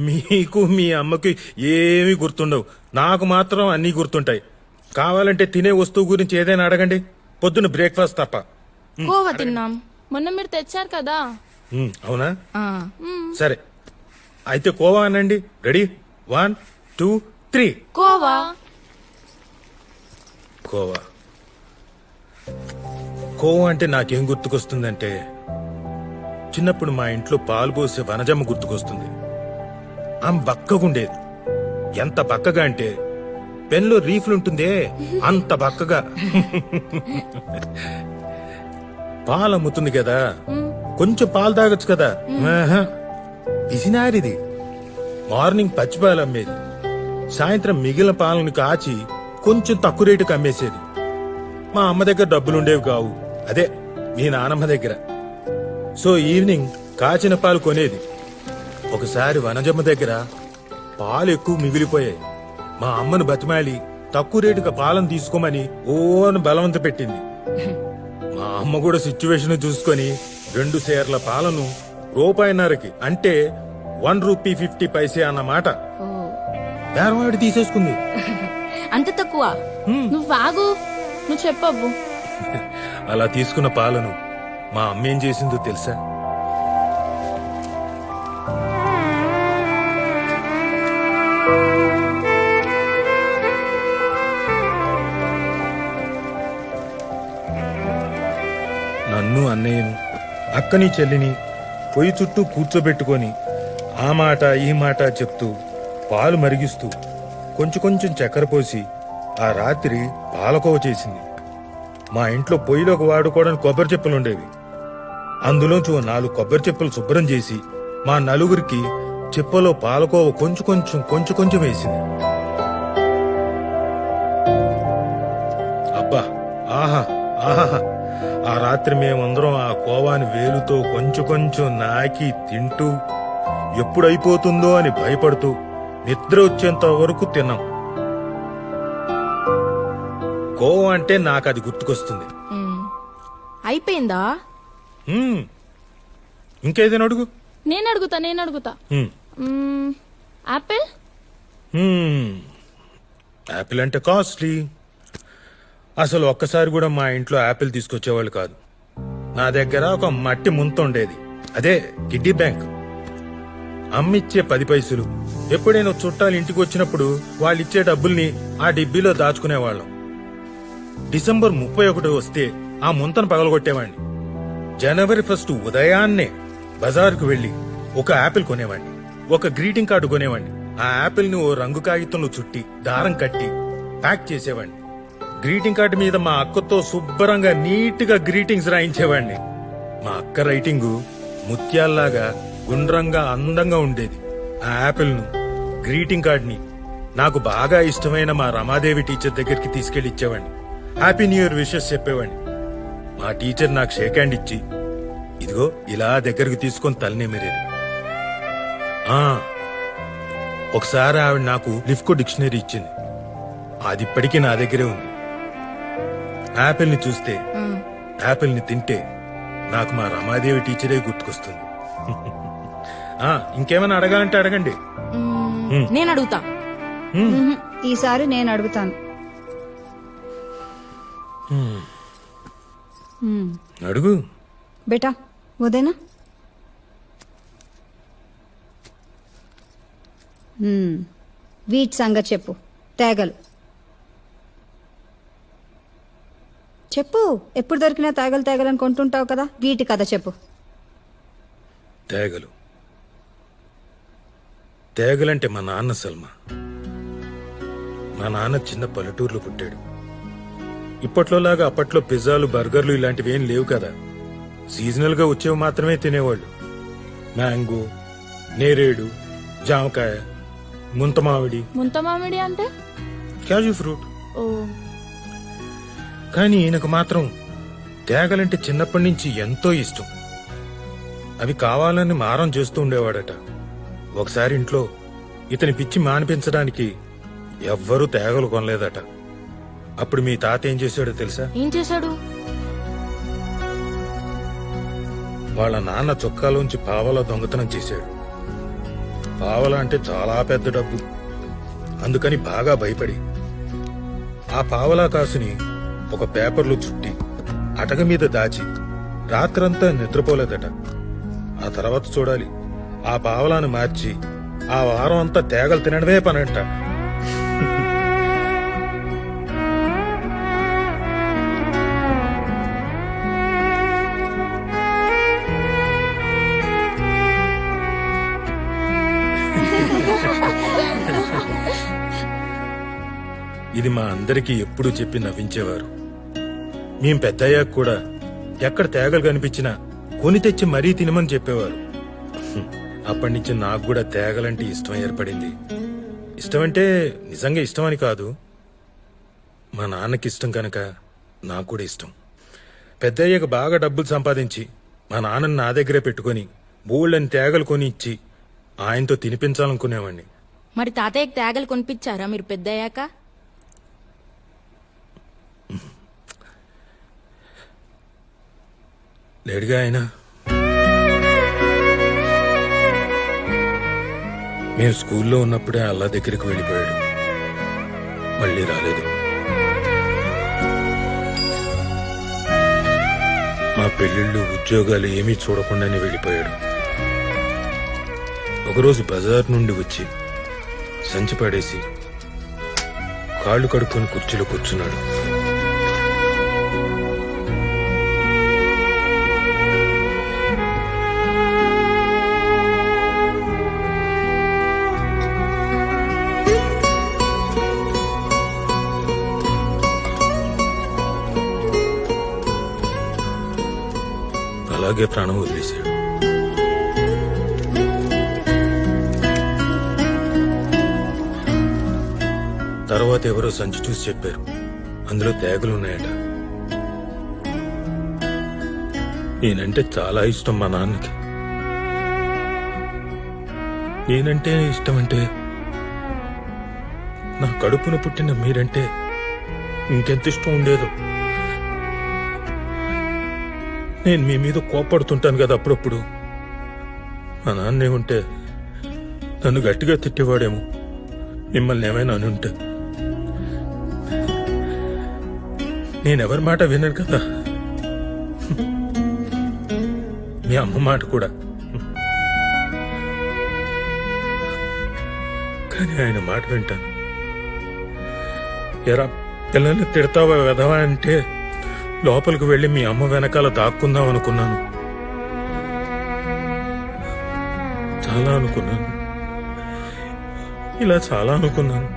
మీకు మీ అమ్మకి ఏమీ గుర్తుండవు, నాకు మాత్రం అన్నీ గుర్తుంటాయి. కావాలంటే తినే వస్తువు గురించి ఏదైనా అడగండి, పొద్దున్న బ్రేక్ఫాస్ట్ తప్ప. కోవా తిన్నాం. మొన్న మీరు తెచ్చారు కదా. అవునా? సరే, అయితే కోవా అనండి. రెడీ? 1 2 3. కోవా. కోవా కోవా అంటే నాకేం గుర్తుకొస్తుందంటే, చిన్నప్పుడు మా ఇంట్లో పాలు పోసే వనజమ్మ గుర్తుకొస్తుంది. ఆమె బక్కగుండేది. ఎంత బక్కగా అంటే పెన్లో రీఫ్లుంటుందే అంత బక్కగా. పాలు అమ్ముతుంది కదా, కొంచెం పాలు తాగొచ్చు కదా. పిసినారిది. మార్నింగ్ పచ్చి పాలు అమ్మేది, సాయంత్రం మిగిలిన పాలను కాచి కొంచెం తక్కువ రేటుకి అమ్మేసేది. మా అమ్మ దగ్గర డబ్బులుండేవి కావు, అదే మీ నానమ్మ దగ్గర. సో ఈవినింగ్ కాచిన పాలు కొనేది. ఒకసారి వనజమ్మ దగ్గర పాలు ఎక్కువ మిగిలిపోయాయి. మా అమ్మను బతిమాలి తక్కువ రేటుగా పాలను తీసుకోమని ఓను బలవంత పెట్టింది. మా అమ్మ కూడా సిచ్యువేషన్ చూసుకొని 2 సేర్ల పాలను ₹1.5కి, అంటే 1 రూపీ 50 పైసే అన్నమాట, బేరవాడి తీసేసుకుంది. అంత తక్కువ? నువ్వు ఆగు, నువ్వు చెప్పబ్బు. అలా తీసుకున్న పాలను మా అమ్మ ఏం చేసిందో తెలుసా? నన్ను, అన్నయ్యను, అక్కని, చెల్లిని పొయ్యి చుట్టూ కూర్చోబెట్టుకొని ఆ మాట ఈ మాట చెప్తూ పాలు మరిగిస్తూ కొంచెం కొంచెం చక్కెర పోసి ఆ రాత్రి పాలకోవ చేసింది. మా ఇంట్లో పొయ్యిలోకి వాడుకోవడానికి కొబ్బరి చెప్పులుండేవి. అందులోంచి 4 కొబ్బరి చెప్పులు శుభ్రం చేసి మా నలుగురికి చెప్పలో పాలకోవ కొంచెం కొంచెం వేసింది. అబ్బా, ఆహా ఆహా! ఆ రాత్రి మేమందరం ఆ కోవాని వేలుతో కొంచెం నాకి తింటూ ఎప్పుడైపోతుందో అని భయపడుతూ నిద్ర వచ్చేంత వరకు తిన్నాం. కోవా అంటే నాకు అది గుర్తుకొస్తుంది. అయిపోయిందా? ఇంకేదైనా అడుగు. నేను అడుగుతా. యాపిల్. యాపిల్ అంటే కాస్ట్లీ. అసలు ఒక్కసారి కూడా మా ఇంట్లో యాపిల్ తీసుకొచ్చేవాళ్ళు కాదు. నా దగ్గర ఒక మట్టి ముంత ఉండేది, అదే కిడ్డీ బ్యాంక్. అమ్మిచ్చే 10 పైసలు. ఎప్పుడైనా చుట్టాలు ఇంటికి వచ్చినప్పుడు వాళ్ళిచ్చే డబ్బుల్ని ఆ డిబ్బీలో దాచుకునేవాళ్ళం. డిసెంబర్ 31 వస్తే ఆ ముంతను పగలగొట్టేవాణ్ణి. జనవరి 1 ఉదయాన్నే బజారుకు వెళ్లి ఒక యాపిల్ కొనేవాణ్ణి, ఒక గ్రీటింగ్ కార్డు కొనేవాణ్ణి. ఆ యాపిల్ ని ఓ రంగు కాగితంలో చుట్టి దారం కట్టి ప్యాక్ చేసేవాణ్ణి. గ్రీటింగ్ కార్డు మీద మా అక్కతో శుభ్రంగా నీట్ గా గ్రీటింగ్స్ రాయించేవాణ్ణి. మా అక్క రైటింగు ముత్యాల్లాగా గుండ్రంగా అందంగా ఉండేది. ఆ యాపిల్ ను, గ్రీటింగ్ కార్డ్ ని నాకు బాగా ఇష్టమైన మా రమాదేవి టీచర్ దగ్గరికి తీసుకెళ్లి ఇచ్చేవాణ్ణి. హ్యాపీ న్యూ ఇయర్ విషెస్ చెప్పేవాణ్ణి. మా టీచర్ నాకు షేక్ హ్యాండ్ ఇచ్చి, ఇదిగో ఇలా దగ్గరకు తీసుకొని తలనేమిరేది. ఒకసారి ఆవిడ నాకు లిఫ్కో డిక్షనరీ ఇచ్చింది, అది ఇప్పటికీ నా దగ్గరే ఉంది. యాపిల్ ని చూస్తే, యాపిల్ ని తింటే నాకు మా రమాదేవి టీచరే గుర్తుకొస్తుంది. ఇంకేమైనా అడగాలంటే అడగండి. నేను అడుగుతా. ఈసారి నేను అడుగుతాను. అడుగు బేటా, ఉదయనా? వీటి సంగతి చెప్పు. తేగలు చెప్పు. ఎప్పుడు దొరికినా తేగలని కొంటుంటావు కదా, వీటి కథ చెప్పు. తేగలంటే మా నాన్న సల్మా. మా నాన్న చిన్న పల్లెటూరులో పుట్టాడు. ఇప్పట్లోలాగా అప్పట్లో పిజ్జాలు, బర్గర్లు ఇలాంటివి ఏం లేవు కదా. సీజనల్ గా వచ్చేవి మాత్రమే తినేవాళ్ళు. మ్యాంగో, నేరేడు, జామకాయ, ముంతమామిడి అంటే క్యాజు ఫ్రూట్. ఓ కానీ ఈయనకు మాత్రం తేగలంటే చిన్నప్పటి నుంచి ఎంతో ఇష్టం. అవి కావాలని మారం చేస్తూ ఉండేవాడట. ఒకసారి ఇంట్లో ఇతని పిచ్చి మానిపించడానికి ఎవ్వరూ తేగలు కొనలేదట. అప్పుడు మీ తాత ఏం చేశాడో తెలుసా? ఏం చేశాడు? వాళ్ళ నాన్న చొక్కాలోంచి పావలా దొంగతనం చేశాడు. పావలా అంటే చాలా పెద్ద డబ్బు. అందుకని బాగా భయపడి ఆ పావలా కాసుని ఒక పేపర్లో చుట్టి అటక మీద దాచి రాత్రంతా నిద్రపోలేదట. ఆ తర్వాత చూడాలి, ఆ పావలాను మార్చి ఆ వారం అంతా తేగలు తినడమే పనంట. ఇది మా అందరికీ ఎప్పుడూ చెప్పి నవ్వించేవారు. మేం పెద్దయ్యాక కూడా ఎక్కడ తేగలు కనిపించినా కొని తెచ్చి మరీ తినమని చెప్పేవారు. అప్పటి నుంచి నాకు కూడా తేగలంటే ఇష్టం ఏర్పడింది. ఇష్టమంటే నిజంగా ఇష్టమని కాదు, మా నాన్నకి ఇష్టం కనుక నాకు కూడా ఇష్టం. పెద్దయ్యాక బాగా డబ్బులు సంపాదించి మా నాన్నని నా దగ్గరే పెట్టుకుని బోళ్ళని తేగలు కొని ఇచ్చి ఆయనతో తినిపించాలనుకునేవాడిని. మరి తాతయ్యకి తేగలు కొనిపించారా మీరు పెద్దయ్యాక? లేడుగా ఆయన. మేము స్కూల్లో ఉన్నప్పుడే అల్లా దగ్గరికి వెళ్ళిపోయాడు. మళ్ళీ రాలేదు. మా పెళ్లిళ్ళు, ఉద్యోగాలు ఏమీ చూడకుండానే వెళ్ళిపోయాడు. ఒకరోజు బజార్ నుండి వచ్చి సంచి పడేసి కాళ్ళు కడుక్కొని కుర్చీలో కూర్చున్నాడు. అలాగే ప్రాణం వదిలేశాడు. తర్వాత ఎవరో సంచి చూసి చెప్పారు, అందులో తేగలున్నాయట. నేనంటే చాలా ఇష్టం మా నాన్నకి. నేనంటే ఇష్టం అంటే నా కడుపున పుట్టిన మీరంటే ఇంకెంత ఇష్టం ఉండేదో. నేను మీ మీద కోపడుతుంటాను కదా అప్పుడప్పుడు. మా నాన్నే ఉంటే నన్ను గట్టిగా తిట్టేవాడేమో, మిమ్మల్ని ఏమైనా అని ఉంటే. నేనెవరి మాట వినను కదా, మీ అమ్మ మాట కూడా. కానీ ఆయన మాట వింటాను. ఎరా పిల్లల్ని తిడతావా వెధవా అంటే లోపలికి వెళ్లి మీ అమ్మ వెనకాల దాక్కుందాం అనుకున్నాను. చాలా అనుకున్నాను, ఇలా చాలా అనుకున్నాను.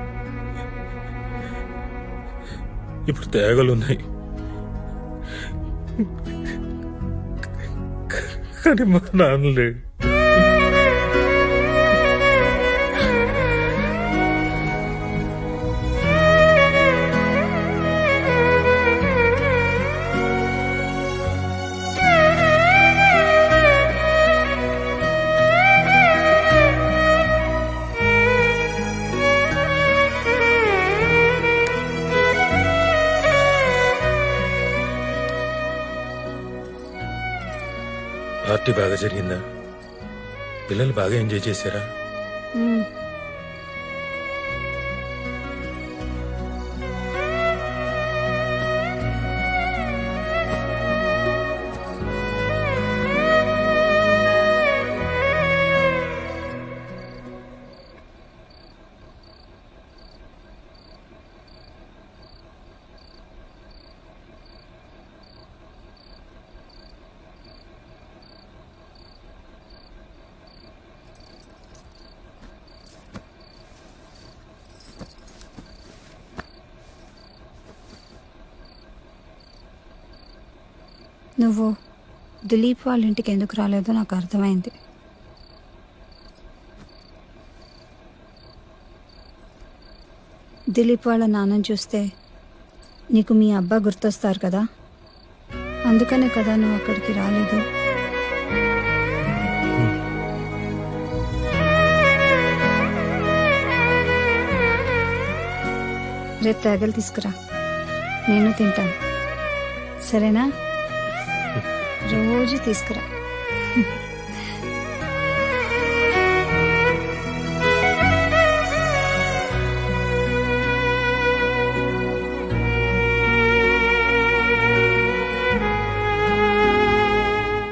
ఇప్పుడు తేగలున్నాయి, కానీ మా నాన్న లేడు. పార్టీ బాగా జరిగిందా? పిల్లలు బాగా ఎంజాయ్ చేశారా? నువ్వు దిలీప్ వాళ్ళ ఇంటికి ఎందుకు రాలేదో నాకు అర్థమైంది. దిలీప్ వాళ్ళ నాన్నని చూస్తే నీకు మీ అబ్బా గుర్తొస్తారు కదా, అందుకనే కదా నువ్వు అక్కడికి రాలేదు. రేపు తేగలు తీసుకురా, నేను తింటాను, సరేనా? రోజు తీసుకురా.